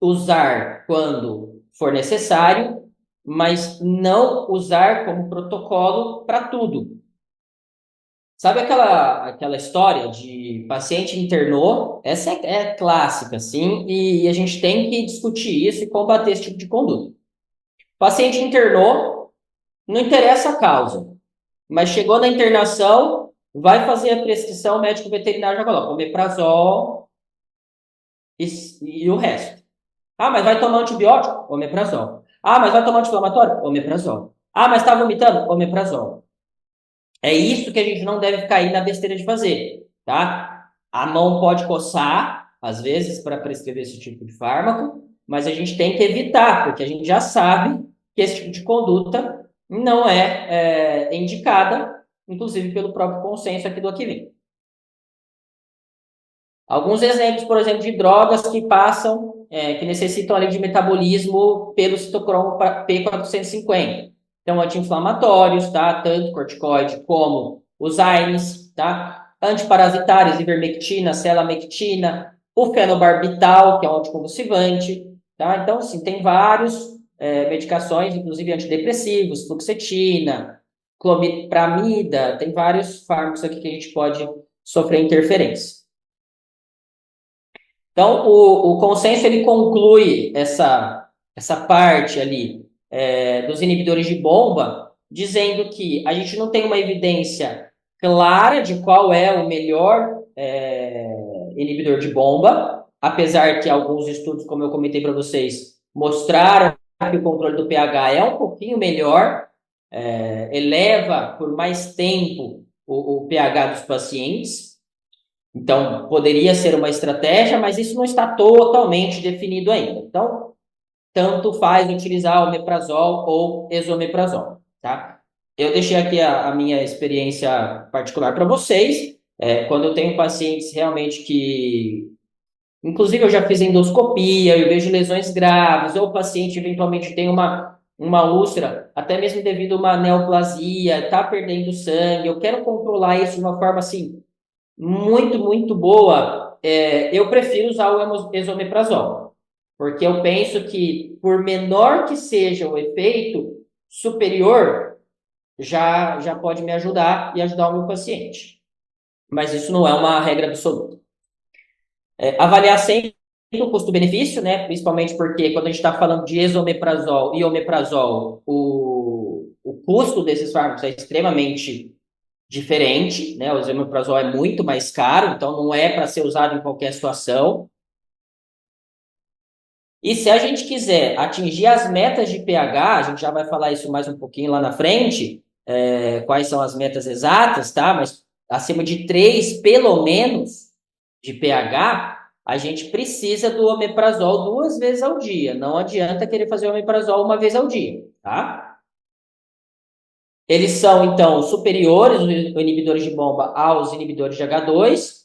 Usar quando for necessário, mas não usar como protocolo para tudo. Sabe aquela história de paciente internou? Essa é clássica, sim, e a gente tem que discutir isso e combater esse tipo de conduta. Paciente internou, não interessa a causa, mas chegou na internação, vai fazer a prescrição, o médico veterinário já coloca omeprazol e o resto. Ah, mas vai tomar antibiótico? Omeprazol. Ah, mas vai tomar anti-inflamatório? Omeprazol. Ah, mas está vomitando? Omeprazol. É isso que a gente não deve cair na besteira de fazer, tá? A mão pode coçar, às vezes, para prescrever esse tipo de fármaco, mas a gente tem que evitar, porque a gente já sabe que esse tipo de conduta não é indicada, inclusive pelo próprio consenso aqui do Aquivim. Alguns exemplos, por exemplo, de drogas que passam, que necessitam ali de metabolismo pelo citocromo P450. Então, anti-inflamatórios, tá? Tanto corticoide como os AINES, tá? Antiparasitários, ivermectina, selamectina, o fenobarbital, que é um anticonvulsivante, tá? Então, assim, tem vários medicações, inclusive antidepressivos, fluoxetina, clomipramida, tem vários fármacos aqui que a gente pode sofrer interferência. Então, o consenso ele conclui essa parte ali dos inibidores de bomba, dizendo que a gente não tem uma evidência clara de qual é o melhor inibidor de bomba, apesar que alguns estudos, como eu comentei para vocês, mostraram que o controle do pH é um pouquinho melhor, eleva por mais tempo o pH dos pacientes. Então, poderia ser uma estratégia, mas isso não está totalmente definido ainda. Então, tanto faz utilizar omeprazol ou esomeprazol, tá? Eu deixei aqui a minha experiência particular para vocês. Quando eu tenho pacientes realmente que... Inclusive, eu já fiz endoscopia, eu vejo lesões graves, ou o paciente eventualmente tem uma úlcera, até mesmo devido a uma neoplasia, está perdendo sangue. Eu quero controlar isso de uma forma assim muito, muito boa, eu prefiro usar o esomeprazol, porque eu penso que, por menor que seja o efeito, superior já pode me ajudar e ajudar o meu paciente. Mas isso não é uma regra absoluta. Avaliar sempre o custo-benefício, né? Principalmente porque quando a gente está falando de esomeprazol e omeprazol, o custo desses fármacos é extremamente diferente, né? O esomeprazol é muito mais caro, então não é para ser usado em qualquer situação. E se a gente quiser atingir as metas de pH, a gente já vai falar isso mais um pouquinho lá na frente, quais são as metas exatas, tá? Mas acima de 3, pelo menos, de pH, a gente precisa do omeprazol 2 vezes ao dia. Não adianta querer fazer o omeprazol 1 vez ao dia, tá? Eles são, então, superiores, os inibidores de bomba, aos inibidores de H2.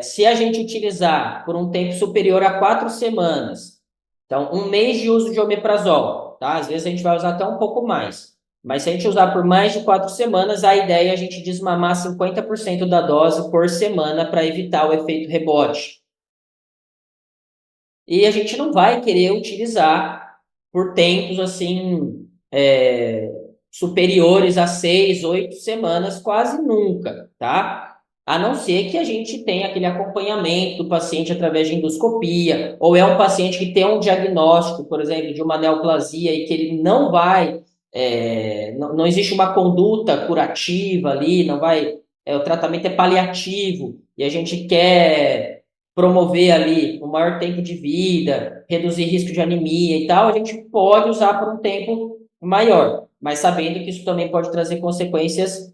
Se a gente utilizar por um tempo superior a 4 semanas, então, 1 mês de uso de omeprazol, tá? Às vezes a gente vai usar até um pouco mais. Mas se a gente usar por mais de 4 semanas, a ideia é a gente desmamar 50% da dose por semana para evitar o efeito rebote. e a gente não vai querer utilizar por tempos assim superiores a 6, 8 semanas, quase nunca, tá? A não ser que a gente tenha aquele acompanhamento do paciente através de endoscopia, ou é um paciente que tem um diagnóstico, por exemplo, de uma neoplasia e que ele não vai, não existe uma conduta curativa ali, não vai, o tratamento é paliativo e a gente quer promover ali um maior tempo de vida, reduzir risco de anemia e tal, a gente pode usar por um tempo maior, mas sabendo que isso também pode trazer consequências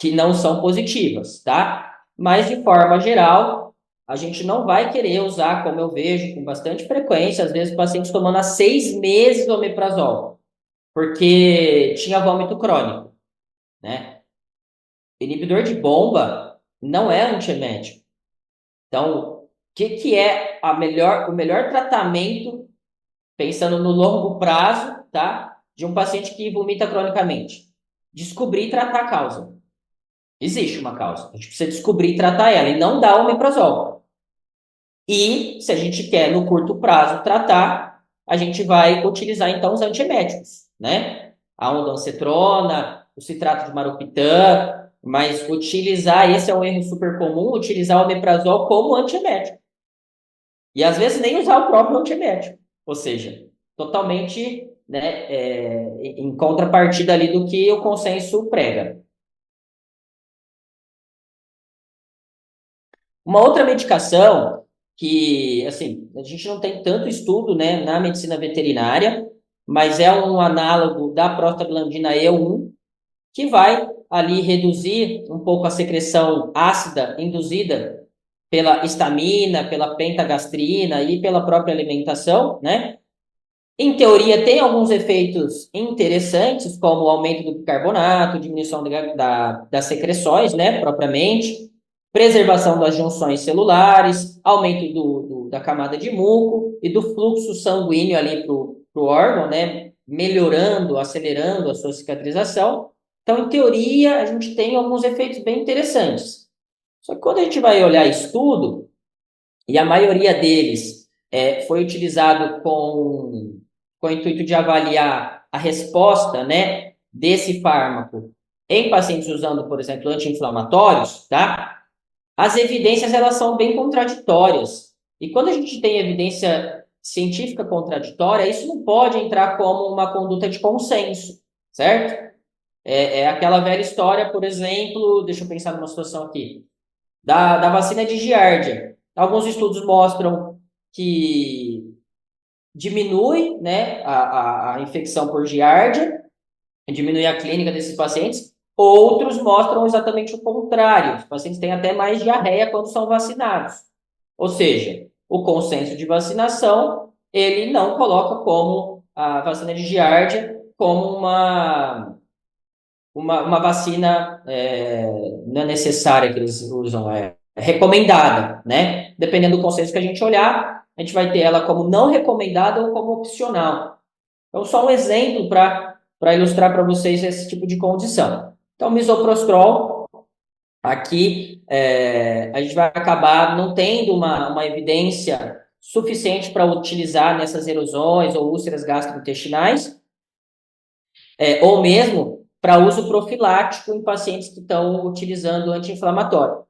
que não são positivas, tá? Mas de forma geral, a gente não vai querer usar, como eu vejo com bastante frequência, às vezes pacientes tomando há 6 meses o omeprazol, porque tinha vômito crônico, né? Inibidor de bomba não é antiemético. Então, o que é o melhor tratamento, pensando no longo prazo, tá? De um paciente que vomita cronicamente? Descobrir e tratar a causa. Existe uma causa. A gente precisa descobrir e tratar ela e não dar omeprazol. E, se a gente quer, no curto prazo, tratar, a gente vai utilizar, então, os antieméticos, né? A ondansetrona, o citrato de maropitã, mas utilizar, esse é um erro super comum, utilizar o omeprazol como antiemético. E, às vezes, nem usar o próprio antiemético. Ou seja, totalmente, né, em contrapartida ali do que o consenso prega. Uma outra medicação que, assim, a gente não tem tanto estudo, né, na medicina veterinária, mas é um análogo da prostaglandina E1, que vai ali reduzir um pouco a secreção ácida induzida pela histamina, pela pentagastrina e pela própria alimentação, né? Em teoria, tem alguns efeitos interessantes, como o aumento do bicarbonato, diminuição das secreções, né, propriamente, preservação das junções celulares, aumento da camada de muco e do fluxo sanguíneo ali para o órgão, né, melhorando, acelerando a sua cicatrização. Então, em teoria, a gente tem alguns efeitos bem interessantes. Só que quando a gente vai olhar estudo, e a maioria deles foi utilizado com o intuito de avaliar a resposta, né, desse fármaco em pacientes usando, por exemplo, anti-inflamatórios, tá? As evidências, elas são bem contraditórias. E quando a gente tem evidência científica contraditória, isso não pode entrar como uma conduta de consenso, certo? É aquela velha história, por exemplo, deixa eu pensar numa situação aqui, da vacina de giardia. Alguns estudos mostram que diminui, né, a infecção por giardia, diminui a clínica desses pacientes. Outros mostram exatamente o contrário. Os pacientes têm até mais diarreia quando são vacinados. Ou seja, o consenso de vacinação, ele não coloca como a vacina de giardia como uma vacina não é necessária que eles usam, é recomendada, né? Dependendo do consenso que a gente olhar, a gente vai ter ela como não recomendada ou como opcional. Então, só um exemplo para ilustrar para vocês esse tipo de condição. Então, misoprostol, aqui a gente vai acabar não tendo uma evidência suficiente para utilizar nessas erosões ou úlceras gastrointestinais, ou mesmo para uso profilático em pacientes que estão utilizando anti-inflamatório.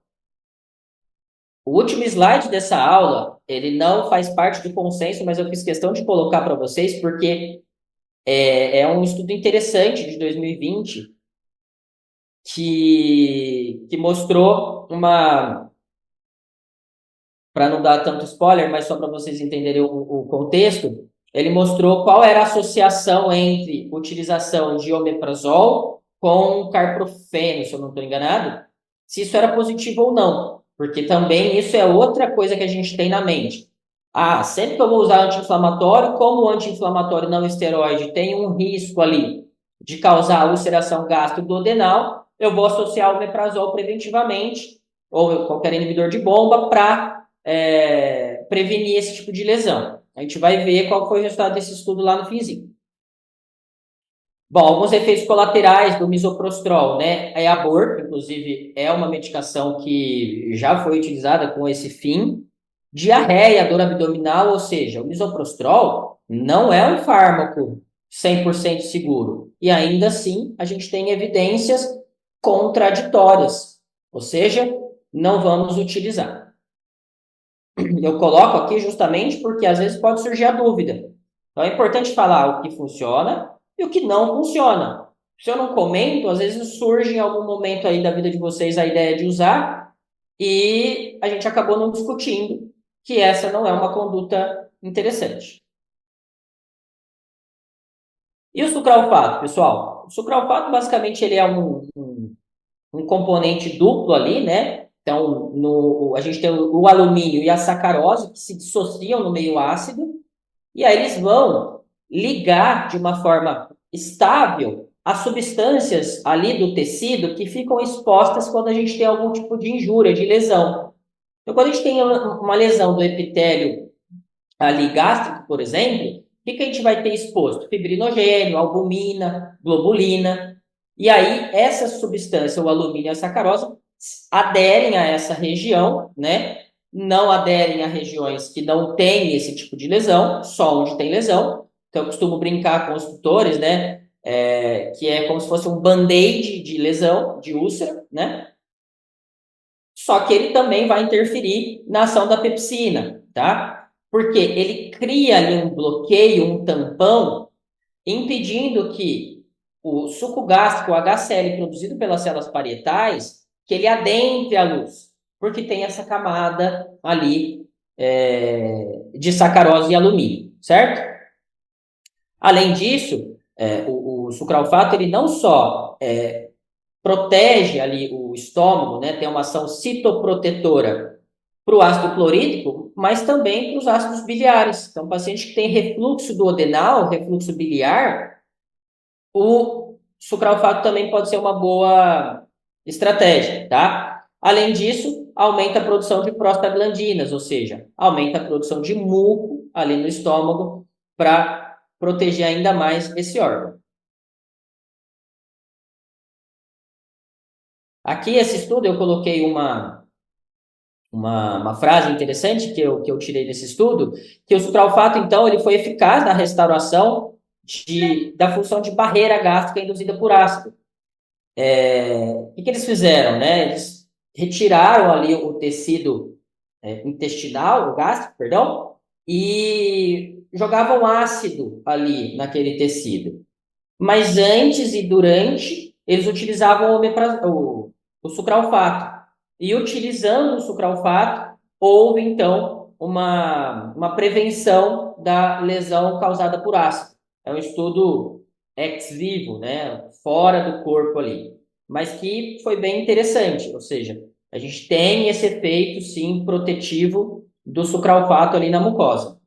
O último slide dessa aula, ele não faz parte do consenso, mas eu fiz questão de colocar para vocês, porque é um estudo interessante de 2020 que mostrou para não dar tanto spoiler, mas só para vocês entenderem o contexto, ele mostrou qual era a associação entre utilização de omeprazol com carprofeno, se eu não estou enganado, se isso era positivo ou não, porque também isso é outra coisa que a gente tem na mente. Sempre que eu vou usar anti-inflamatório, como o anti-inflamatório não esteroide tem um risco ali de causar ulceração gastroduodenal, eu vou associar o omeprazol preventivamente, ou qualquer inibidor de bomba, para prevenir esse tipo de lesão. A gente vai ver qual foi o resultado desse estudo lá no finzinho. Bom, alguns efeitos colaterais do misoprostol, né? Aborto, inclusive, é uma medicação que já foi utilizada com esse fim. diarreia, dor abdominal, ou seja, o misoprostol não é um fármaco 100% seguro. E ainda assim, a gente tem evidências contraditórias, ou seja, não vamos utilizar. Eu coloco aqui justamente porque às vezes pode surgir a dúvida. Então é importante falar o que funciona e o que não funciona. Se eu não comento, às vezes surge em algum momento aí da vida de vocês a ideia de usar e a gente acabou não discutindo que essa não é uma conduta interessante. E o sucralfato, pessoal? O sucralfato, basicamente, ele é um componente duplo ali, né? Então, a gente tem o alumínio e a sacarose que se dissociam no meio ácido, e aí eles vão ligar de uma forma estável as substâncias ali do tecido que ficam expostas quando a gente tem algum tipo de injúria, de lesão. Então, quando a gente tem uma lesão do epitélio ali gástrico, por exemplo, o que a gente vai ter exposto? Fibrinogênio, albumina, globulina. E aí, essa substância, o alumínio e a sacarose, aderem a essa região, né? Não aderem a regiões que não têm esse tipo de lesão, só onde tem lesão. Então, eu costumo brincar com os tutores, né? Que é como se fosse um band-aid de lesão, de úlcera, né? Só que ele também vai interferir na ação da pepsina, tá? Porque ele cria ali um bloqueio, um tampão, impedindo que o suco gástrico, o HCl produzido pelas células parietais, que ele adentre a luz, porque tem essa camada ali de sacarose e alumínio, certo? Além disso, o sucralfato ele não só protege ali o estômago, né, tem uma ação citoprotetora para o ácido clorídrico, mas também para os ácidos biliares. Então, paciente que tem refluxo duodenal, refluxo biliar, o sucralfato também pode ser uma boa estratégia, tá? Além disso, aumenta a produção de prostaglandinas, ou seja, aumenta a produção de muco ali no estômago para proteger ainda mais esse órgão. Aqui, esse estudo, eu coloquei uma frase interessante que eu tirei desse estudo, que o sucralfato, então, ele foi eficaz na restauração da função de barreira gástrica induzida por ácido. O que eles fizeram, né? Eles retiraram ali o tecido intestinal, o gástrico, perdão, e jogavam ácido ali naquele tecido. Mas antes e durante, eles utilizavam o sucralfato. E utilizando o sucralfato, houve, então, uma prevenção da lesão causada por ácido. É um estudo ex vivo, né? Fora do corpo ali. Mas que foi bem interessante. Ou seja, a gente tem esse efeito, sim, protetivo do sucralfato ali na mucosa.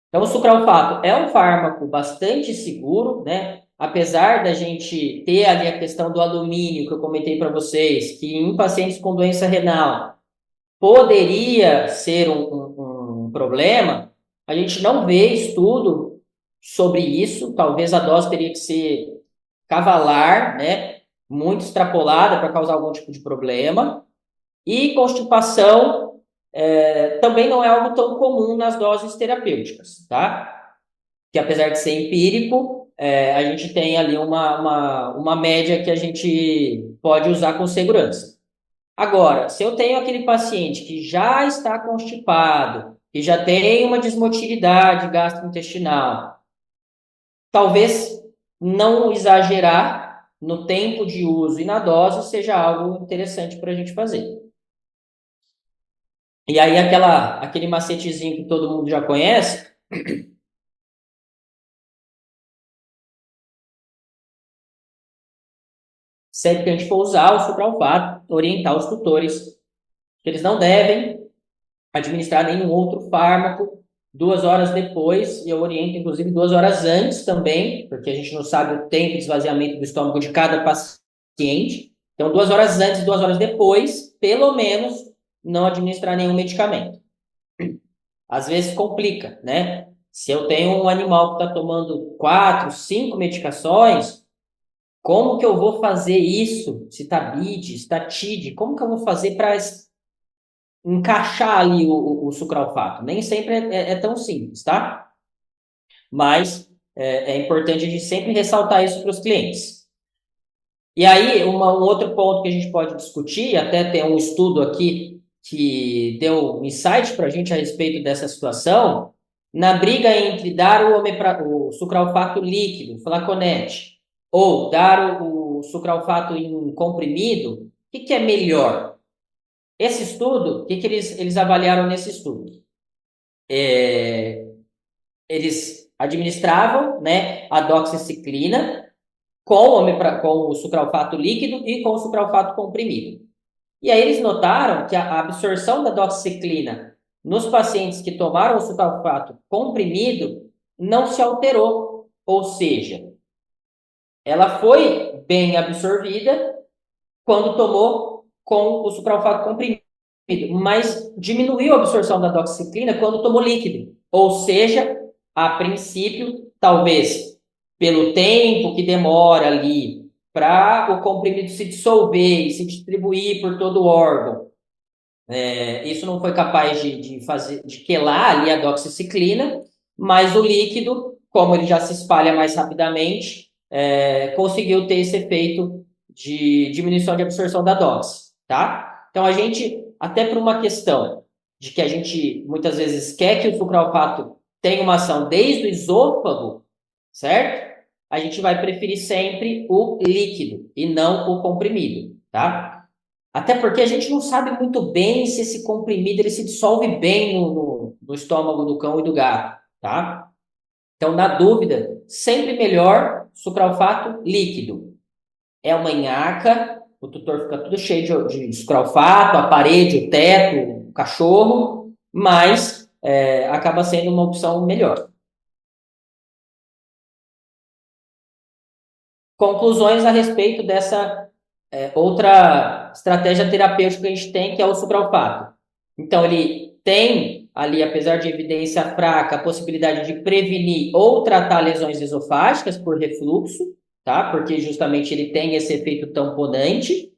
Então, o sucralfato é um fármaco bastante seguro, né? Apesar da gente ter ali a questão do alumínio que eu comentei para vocês, que em pacientes com doença renal poderia ser um problema, a gente não vê estudo sobre isso. Talvez a dose teria que ser cavalar, né? Muito extrapolada para causar algum tipo de problema. E constipação também não é algo tão comum nas doses terapêuticas, tá? Que apesar de ser empírico, a gente tem ali uma média que a gente pode usar com segurança. Agora, se eu tenho aquele paciente que já está constipado, que já tem uma desmotilidade gastrointestinal, talvez não exagerar no tempo de uso e na dose seja algo interessante para a gente fazer. E aí aquele macetezinho que todo mundo já conhece, sempre que a gente for usar o sucralfato, orientar os tutores que eles não devem administrar nenhum outro fármaco 2 horas depois, e eu oriento inclusive 2 horas antes também, porque a gente não sabe o tempo de esvaziamento do estômago de cada paciente. Então, 2 horas antes, 2 horas depois, pelo menos, não administrar nenhum medicamento. Às vezes complica, né? Se eu tenho um animal que está tomando 4, 5 medicações, Como que eu vou fazer isso? Citabide, Statide, como que eu vou fazer para encaixar ali o sucralfato? Nem sempre é tão simples, tá? Mas é importante a gente sempre ressaltar isso para os clientes. E aí, um outro ponto que a gente pode discutir, até tem um estudo aqui que deu um insight para a gente a respeito dessa situação, na briga entre dar o sucralfato líquido, flaconete, ou dar o sucralfato em comprimido, o que é melhor? Esse estudo, o que eles avaliaram nesse estudo? Eles administravam, né, a doxiciclina com o sucralfato líquido e com o sucralfato comprimido. E aí eles notaram que a absorção da doxiciclina nos pacientes que tomaram o sucralfato comprimido não se alterou, ou seja, ela foi bem absorvida quando tomou com o sucralfato comprimido, mas diminuiu a absorção da doxiciclina quando tomou líquido, ou seja, a princípio, talvez pelo tempo que demora ali para o comprimido se dissolver e se distribuir por todo o órgão, isso não foi capaz de quelar ali a doxiciclina, mas o líquido, como ele já se espalha mais rapidamente, conseguiu ter esse efeito de diminuição de absorção da dox, tá? Então a gente, até por uma questão de que a gente muitas vezes quer que o sucralfato tenha uma ação desde o esôfago, certo? A gente vai preferir sempre o líquido e não o comprimido, tá? Até porque a gente não sabe muito bem se esse comprimido ele se dissolve bem no estômago do cão e do gato, tá? Então, na dúvida, sempre melhor sucralfato líquido. É uma nhaca, o tutor fica tudo cheio de sucralfato, a parede, o teto, o cachorro, mas acaba sendo uma opção melhor. Conclusões a respeito dessa outra estratégia terapêutica que a gente tem, que é o sucralfato. Então, ele tem ali, apesar de evidência fraca, a possibilidade de prevenir ou tratar lesões esofágicas por refluxo, tá? Porque justamente ele tem esse efeito tamponante.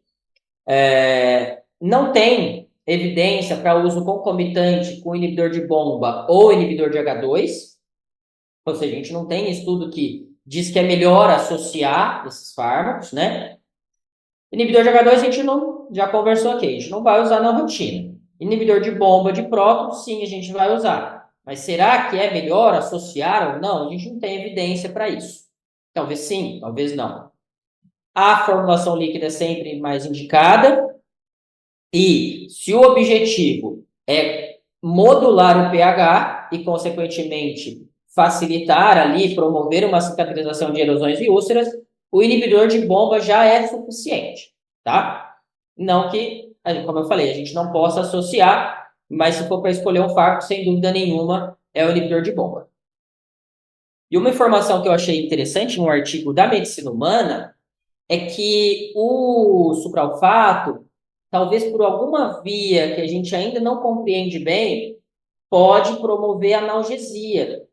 Não tem evidência para uso concomitante com inibidor de bomba ou inibidor de H2, ou seja, a gente não tem estudo que diz que é melhor associar esses fármacos, né? Inibidor de H2 a gente não, já conversou aqui, a gente não vai usar na rotina. Inibidor de bomba de prótons, sim, a gente vai usar. Mas será que é melhor associar ou não? A gente não tem evidência para isso. Talvez sim, talvez não. A formulação líquida é sempre mais indicada. E se o objetivo é modular o pH e, consequentemente, facilitar ali, promover uma cicatrização de erosões e úlceras, o inibidor de bomba já é suficiente, tá? Não que, como eu falei, a gente não possa associar, mas se for para escolher um fármaco, sem dúvida nenhuma, é o inibidor de bomba. E uma informação que eu achei interessante em um artigo da Medicina Humana é que o sucralfato, talvez por alguma via que a gente ainda não compreende bem, pode promover analgesia.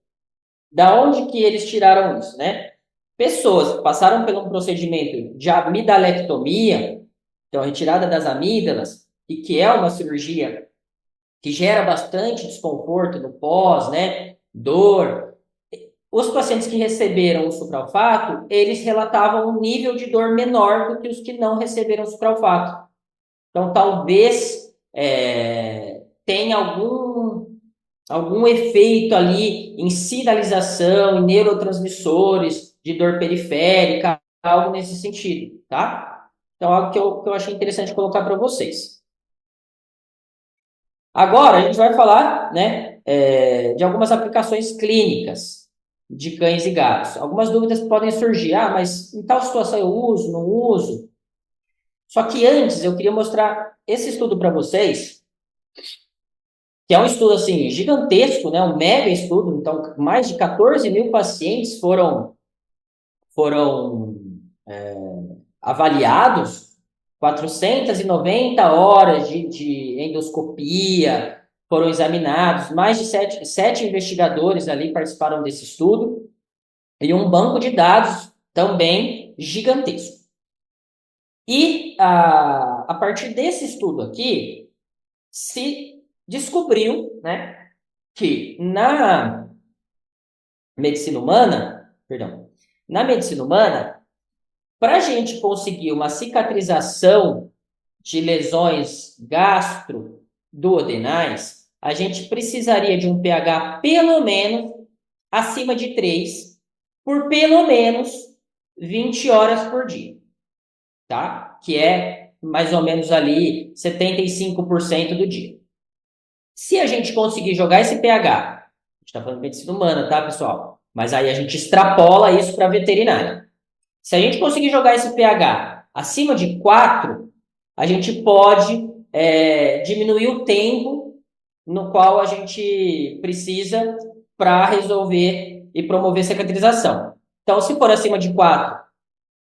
Da onde que eles tiraram isso, né? Pessoas que passaram por um procedimento de amidalectomia, então retirada das amígdalas, e que é uma cirurgia que gera bastante desconforto no pós, né? Dor. Os pacientes que receberam o sucralfato, eles relatavam um nível de dor menor do que os que não receberam o sucralfato. Então, talvez tenha algum efeito ali em sinalização, em neurotransmissores de dor periférica, algo nesse sentido, tá? Então, algo que eu achei interessante colocar para vocês. Agora, a gente vai falar, né, de algumas aplicações clínicas de cães e gatos. Algumas dúvidas podem surgir. Ah, mas em tal situação eu uso, não uso? Só que antes, eu queria mostrar esse estudo para vocês, que é um estudo assim gigantesco, né? Um mega estudo. Então, mais de 14 mil pacientes foram avaliados, 490 horas de endoscopia foram examinados, mais de sete investigadores ali participaram desse estudo, e um banco de dados também também gigantesco. E a partir desse estudo aqui, se descobriu, né, que na medicina humana, para a gente conseguir uma cicatrização de lesões gastroduodenais, a gente precisaria de um pH pelo menos acima de 3 por pelo menos 20 horas por dia, tá? Que é mais ou menos ali 75% do dia. Se a gente conseguir jogar esse pH, a gente está falando de medicina humana, tá, pessoal? Mas aí a gente extrapola isso para veterinária. Se a gente conseguir jogar esse pH acima de 4, a gente pode diminuir o tempo no qual a gente precisa para resolver e promover cicatrização. Então, se for acima de 4,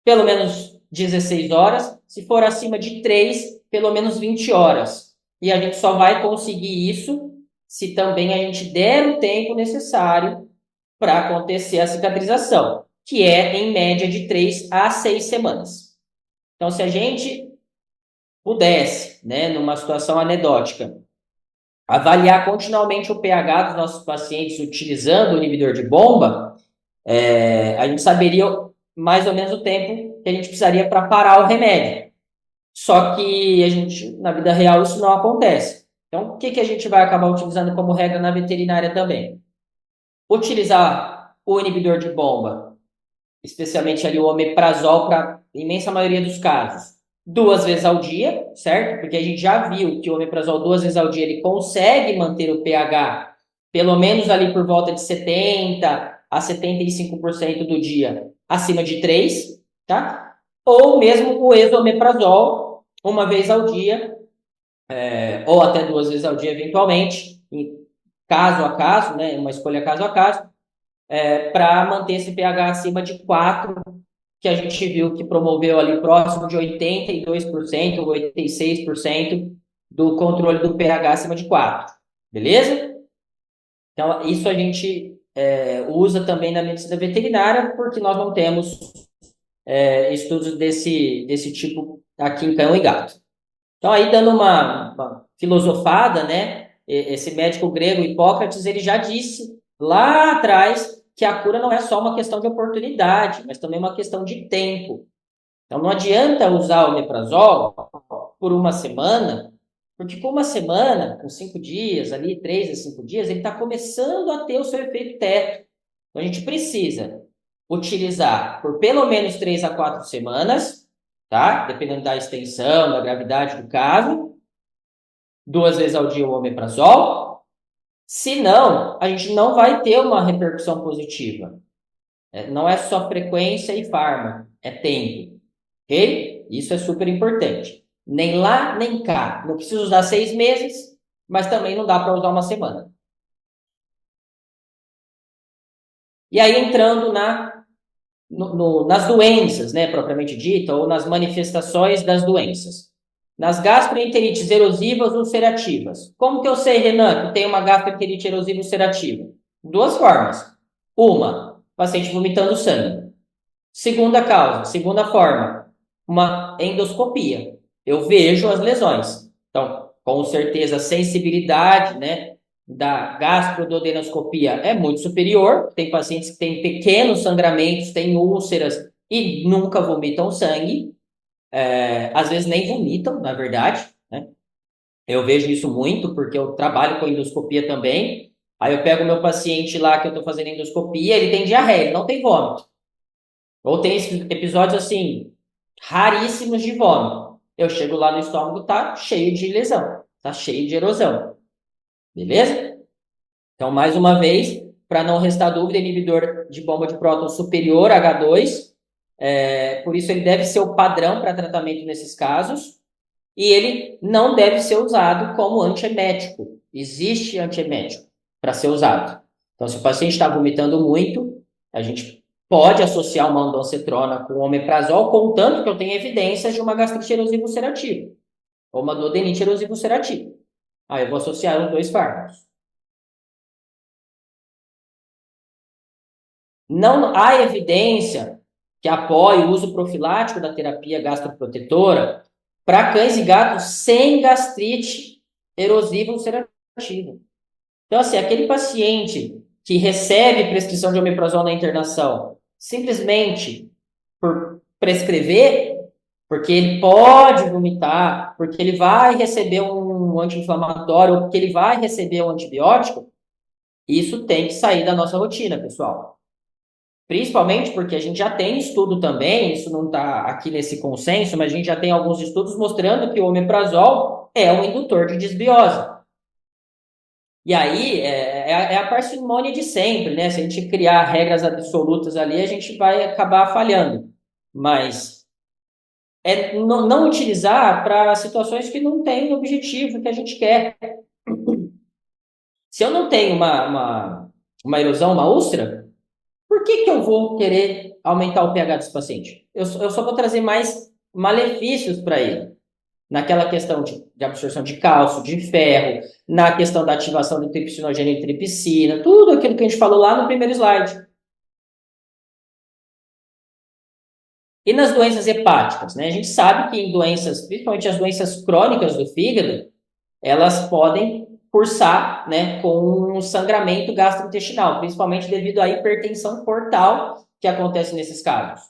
pelo menos 16 horas. Se for acima de 3, pelo menos 20 horas. E a gente só vai conseguir isso se também a gente der o tempo necessário para acontecer a cicatrização, que é em média de 3 a 6 semanas. Então, se a gente pudesse, né, numa situação anedótica, avaliar continuamente o pH dos nossos pacientes utilizando o inibidor de bomba, a gente saberia mais ou menos o tempo que a gente precisaria para parar o remédio. Só que a gente, na vida real, isso não acontece. Então, o que a gente vai acabar utilizando como regra na veterinária também? Utilizar o inibidor de bomba, especialmente ali o omeprazol, para a imensa maioria dos casos, 2 vezes ao dia, certo? Porque a gente já viu que o omeprazol 2 vezes ao dia ele consegue manter o pH pelo menos ali por volta de 70 a 75% do dia acima de 3, tá? Ou mesmo o esomeprazol, 1 vez ao dia, ou até 2 vezes ao dia eventualmente, caso a caso, né? Uma escolha caso a caso, para manter esse pH acima de 4, que a gente viu que promoveu ali próximo de 82% ou 86% do controle do pH acima de 4. Beleza? Então, isso a gente usa também na medicina veterinária, porque nós não temos estudos desse tipo aqui em cão e gato. Então, aí dando uma filosofada, né? Esse médico grego, Hipócrates, ele já disse lá atrás que a cura não é só uma questão de oportunidade, mas também uma questão de tempo. Então, não adianta usar o omeprazol por uma semana, porque com uma semana, com 5 dias, ali 3 a 5 dias, ele está começando a ter o seu efeito teto. Então, a gente precisa utilizar por pelo menos 3 a 4 semanas, tá? Dependendo da extensão, da gravidade do caso, 2 vezes ao dia o omeprazol. Se não, a gente não vai ter uma repercussão positiva. Não é só frequência e fármaco, é tempo. Ok? Isso é super importante. Nem lá, nem cá. Não precisa usar 6 meses, mas também não dá para usar uma semana. E aí, entrando nas doenças, né, propriamente dita, ou nas manifestações das doenças. Nas gastroenterites erosivas ulcerativas. Como que eu sei, Renan, que tem uma gastroenterite erosiva ulcerativa? 2 formas. Uma, paciente vomitando sangue. Segunda forma, uma endoscopia. Eu vejo as lesões. Então, com certeza, a sensibilidade, né, da gastroduodenoscopia é muito superior. Tem pacientes que têm pequenos sangramentos, têm úlceras e nunca vomitam sangue. Às vezes nem vomitam, na verdade, né? Eu vejo isso muito porque eu trabalho com endoscopia também. Aí eu pego o meu paciente lá que eu estou fazendo endoscopia, ele tem diarreia, ele não tem vômito. Ou tem esses episódios assim, raríssimos de vômito. Eu chego lá no estômago, tá cheio de lesão, tá cheio de erosão. Beleza? Então, mais uma vez, para não restar dúvida, inibidor de bomba de próton superior H2, por isso ele deve ser o padrão para tratamento nesses casos, e ele não deve ser usado como antiemético. Existe antiemético para ser usado. Então, se o paciente está vomitando muito, a gente pode associar uma ondansetrona com omeprazol, contanto que eu tenha evidências de uma gastrite erosiva ulcerativa, ou uma duodenite erosiva ulcerativa. Aí eu vou associar os 2 fármacos. Não há evidência que apoia o uso profilático da terapia gastroprotetora para cães e gatos sem gastrite erosiva ulcerativa. Então, assim, aquele paciente que recebe prescrição de omeprazol na internação simplesmente por prescrever, porque ele pode vomitar, porque ele vai receber um anti-inflamatório, ou porque ele vai receber um antibiótico, isso tem que sair da nossa rotina, pessoal. Principalmente porque a gente já tem estudo também, isso não está aqui nesse consenso, mas a gente já tem alguns estudos mostrando que o omeprazol é um indutor de desbiose. E aí é a parcimônia de sempre, né? Se a gente criar regras absolutas ali, a gente vai acabar falhando. Mas não utilizar para situações que não têm o objetivo que a gente quer. Se eu não tenho uma erosão, uma úlcera, por que eu vou querer aumentar o pH desse paciente? Eu só vou trazer mais malefícios para ele. Naquela questão de absorção de cálcio, de ferro, na questão da ativação de tripsinogênio e tripsina, tudo aquilo que a gente falou lá no primeiro slide. E nas doenças hepáticas, né? A gente sabe que em doenças, principalmente as doenças crônicas do fígado, elas podem cursar, né, com um sangramento gastrointestinal, principalmente devido à hipertensão portal que acontece nesses casos.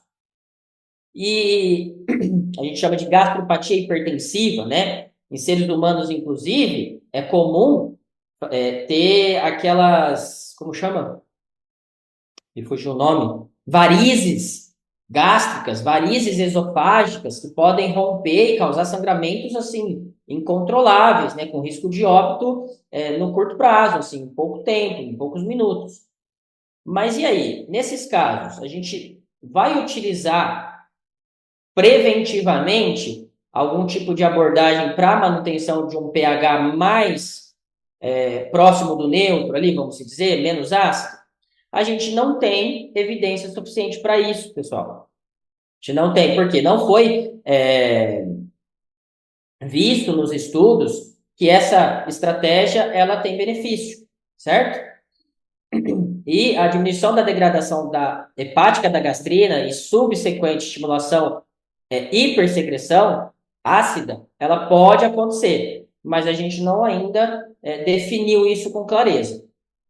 E a gente chama de gastropatia hipertensiva, né? Em seres humanos, inclusive, é comum ter aquelas, como chama? Me fugiu o nome. Varizes gástricas, varizes esofágicas, que podem romper e causar sangramentos, assim, incontroláveis, né? Com risco de óbito no curto prazo, assim, em pouco tempo, em poucos minutos. Mas e aí? Nesses casos, a gente vai utilizar preventivamente algum tipo de abordagem para manutenção de um pH mais próximo do neutro ali, vamos dizer, menos ácido? A gente não tem evidência suficiente para isso, pessoal. A gente não tem, porque não foi visto nos estudos que essa estratégia ela tem benefício, certo? E a diminuição da degradação da hepática da gastrina e subsequente estimulação hipersecreção ácida, ela pode acontecer, mas a gente não ainda definiu isso com clareza.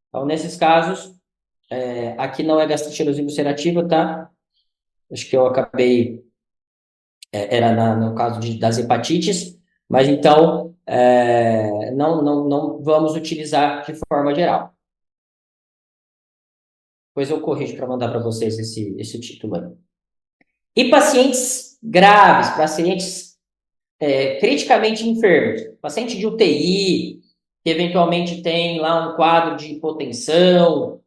Então, nesses casos, aqui não é gastrite erosiva ulcerativa, tá? Acho que eu acabei, era no caso das hepatites, mas então não vamos utilizar de forma geral. Depois eu corrijo para mandar para vocês esse título aí. E pacientes graves, pacientes criticamente enfermos, paciente de UTI, que eventualmente tem lá um quadro de hipotensão,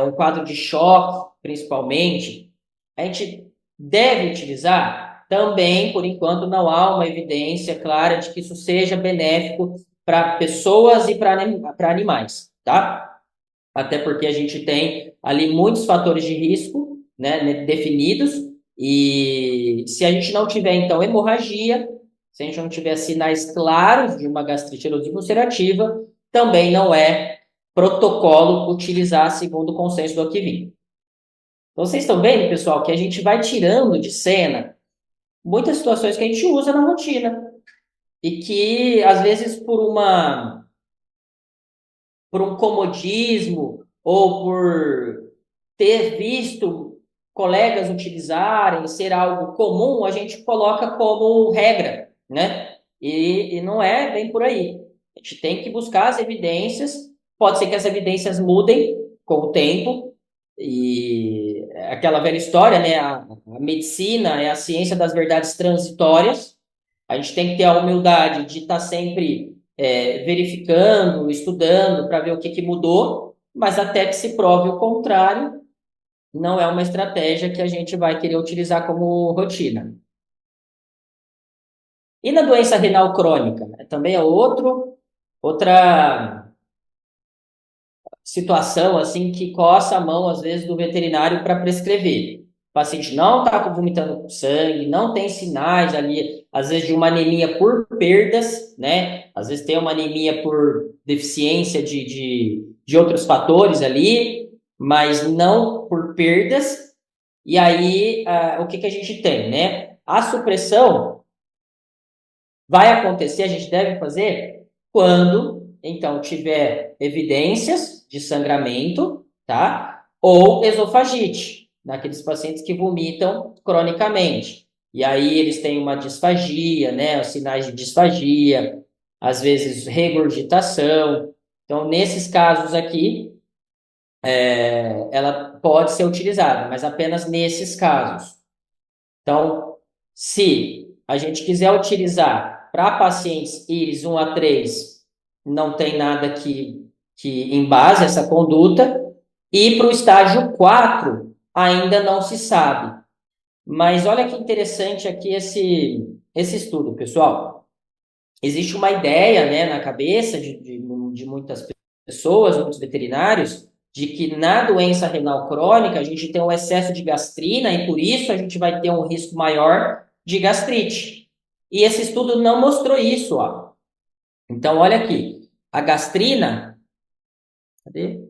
um quadro de choque, principalmente, a gente deve utilizar também, por enquanto, não há uma evidência clara de que isso seja benéfico para pessoas e para animais, tá? Até porque a gente tem ali muitos fatores de risco, né, definidos, e se a gente não tiver, então, hemorragia, se a gente não tiver sinais claros de uma gastrite erosiva ulcerativa, também não é protocolo utilizar segundo o consenso do Akivin. Então, vocês estão vendo, pessoal, que a gente vai tirando de cena muitas situações que a gente usa na rotina e que, às vezes, por um comodismo ou por ter visto colegas utilizarem, ser algo comum, a gente coloca como regra, né? E não é bem por aí. A gente tem que buscar as evidências, pode ser que as evidências mudem com o tempo, e aquela velha história, né? A medicina é a ciência das verdades transitórias, a gente tem que ter a humildade de estar sempre verificando, estudando para ver o que mudou, mas até que se prove o contrário, não é uma estratégia que a gente vai querer utilizar como rotina. E na doença renal crônica, né? Também é outra situação assim que coça a mão, às vezes, do veterinário para prescrever. O paciente não está vomitando sangue, não tem sinais ali, às vezes, de uma anemia por perdas, né? Às vezes tem uma anemia por deficiência de outros fatores ali, mas não por perdas. E aí, o que a gente tem, né? A supressão vai acontecer, a gente deve fazer quando, então, tiver evidências de sangramento, tá? Ou esofagite, naqueles pacientes que vomitam cronicamente. E aí eles têm uma disfagia, né? Os sinais de disfagia, às vezes regurgitação. Então, nesses casos aqui, ela pode ser utilizada, mas apenas nesses casos. Então, se a gente quiser utilizar para pacientes íris 1 a 3, não tem nada que embase essa conduta, e para o estágio 4, ainda não se sabe. Mas olha que interessante aqui esse estudo, pessoal. Existe uma ideia, né, na cabeça de muitas pessoas, muitos veterinários, de que na doença renal crônica a gente tem um excesso de gastrina e por isso a gente vai ter um risco maior de gastrite. E esse estudo não mostrou isso, ó. Então, olha aqui. A gastrina, cadê?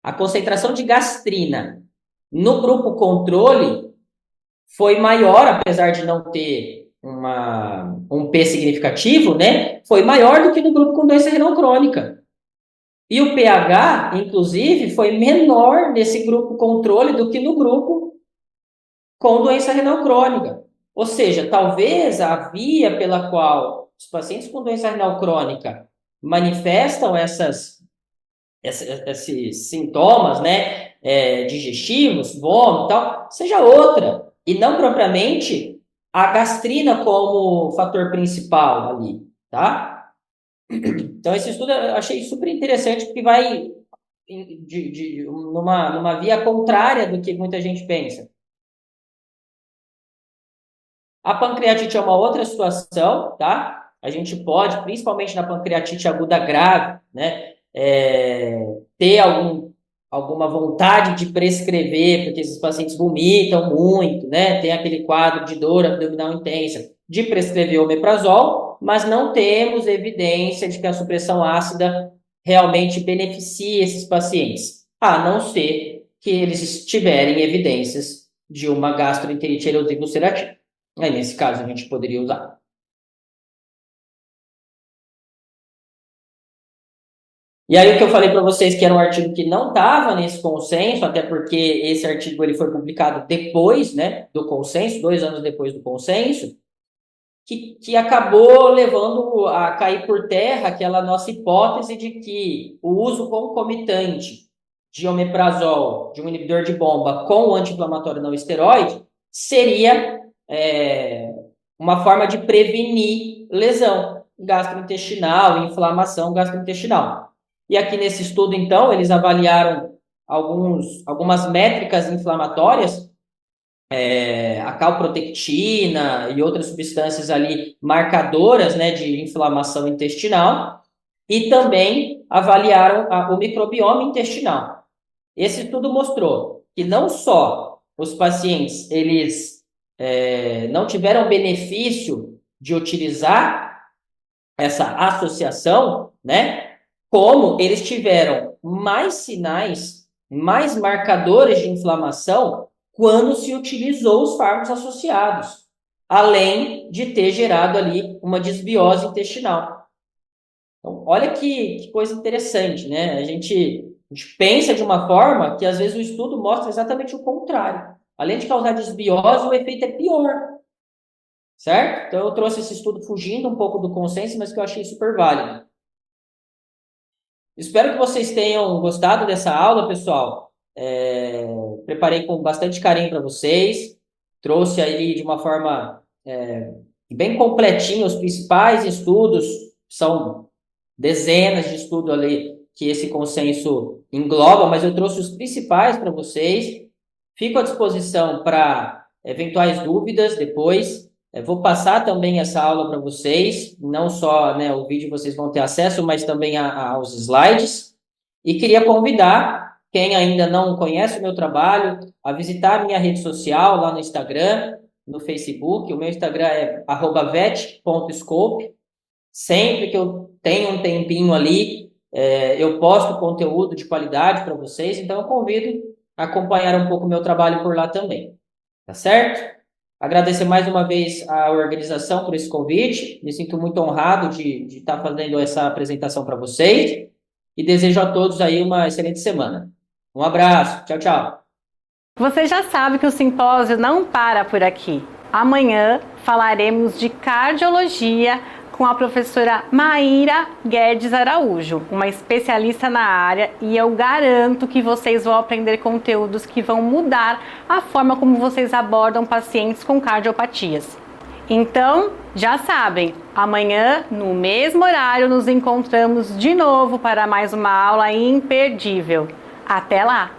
A concentração de gastrina no grupo controle foi maior, apesar de não ter um P significativo, né? Foi maior do que no grupo com doença renal crônica. E o pH, inclusive, foi menor nesse grupo controle do que no grupo com doença renal crônica. Ou seja, talvez a via pela qual os pacientes com doença renal crônica manifestam esses sintomas, né, digestivos, vômito e tal, seja outra. E não propriamente a gastrina como fator principal ali, tá? Então, esse estudo eu achei super interessante, porque vai numa via contrária do que muita gente pensa. A pancreatite é uma outra situação, tá? A gente pode, principalmente na pancreatite aguda grave, né, ter alguma vontade de prescrever, porque esses pacientes vomitam muito, né? Tem aquele quadro de dor abdominal intensa, de prescrever omeprazol, mas não temos evidência de que a supressão ácida realmente beneficie esses pacientes, a não ser que eles tiverem evidências de uma gastroenterite erosiva ulcerativa. Aí, nesse caso, a gente poderia usar. E aí, o que eu falei para vocês que era um artigo que não estava nesse consenso, até porque esse artigo ele foi publicado depois, né, do consenso, 2 anos depois do consenso, que acabou levando a cair por terra aquela nossa hipótese de que o uso concomitante de omeprazol, de um inibidor de bomba, com o anti-inflamatório não esteroide, seria uma forma de prevenir lesão gastrointestinal, inflamação gastrointestinal. E aqui nesse estudo, então, eles avaliaram algumas métricas inflamatórias, a calprotectina e outras substâncias ali marcadoras, né, de inflamação intestinal, e também avaliaram o microbioma intestinal. Esse estudo mostrou que não só os pacientes eles não tiveram benefício de utilizar essa associação, né? Como eles tiveram mais sinais, mais marcadores de inflamação quando se utilizou os fármacos associados, além de ter gerado ali uma desbiose intestinal. Então, olha que coisa interessante, né? A gente pensa de uma forma que às vezes o estudo mostra exatamente o contrário. Além de causar desbiose, o efeito é pior. Certo? Então eu trouxe esse estudo fugindo um pouco do consenso, mas que eu achei super válido. Espero que vocês tenham gostado dessa aula, pessoal. Preparei com bastante carinho para vocês. Trouxe aí de uma forma bem completinha os principais estudos. São dezenas de estudos ali que esse consenso engloba, mas eu trouxe os principais para vocês. Fico à disposição para eventuais dúvidas depois. Vou passar também essa aula para vocês, não só, né, o vídeo vocês vão ter acesso, mas também aos slides. E queria convidar quem ainda não conhece o meu trabalho a visitar a minha rede social lá no Instagram, no Facebook. O meu Instagram é @vet.scope. Sempre que eu tenho um tempinho ali, eu posto conteúdo de qualidade para vocês. Então, eu convido acompanhar um pouco o meu trabalho por lá também. Tá certo? Agradecer mais uma vez a organização por esse convite. Me sinto muito honrado de estar fazendo essa apresentação para vocês e desejo a todos aí uma excelente semana. Um abraço. Tchau, tchau. Você já sabe que o simpósio não para por aqui. Amanhã falaremos de cardiologia com a professora Maíra Guedes Araújo, uma especialista na área, e eu garanto que vocês vão aprender conteúdos que vão mudar a forma como vocês abordam pacientes com cardiopatias. Então, já sabem, amanhã, no mesmo horário, nos encontramos de novo para mais uma aula imperdível. Até lá!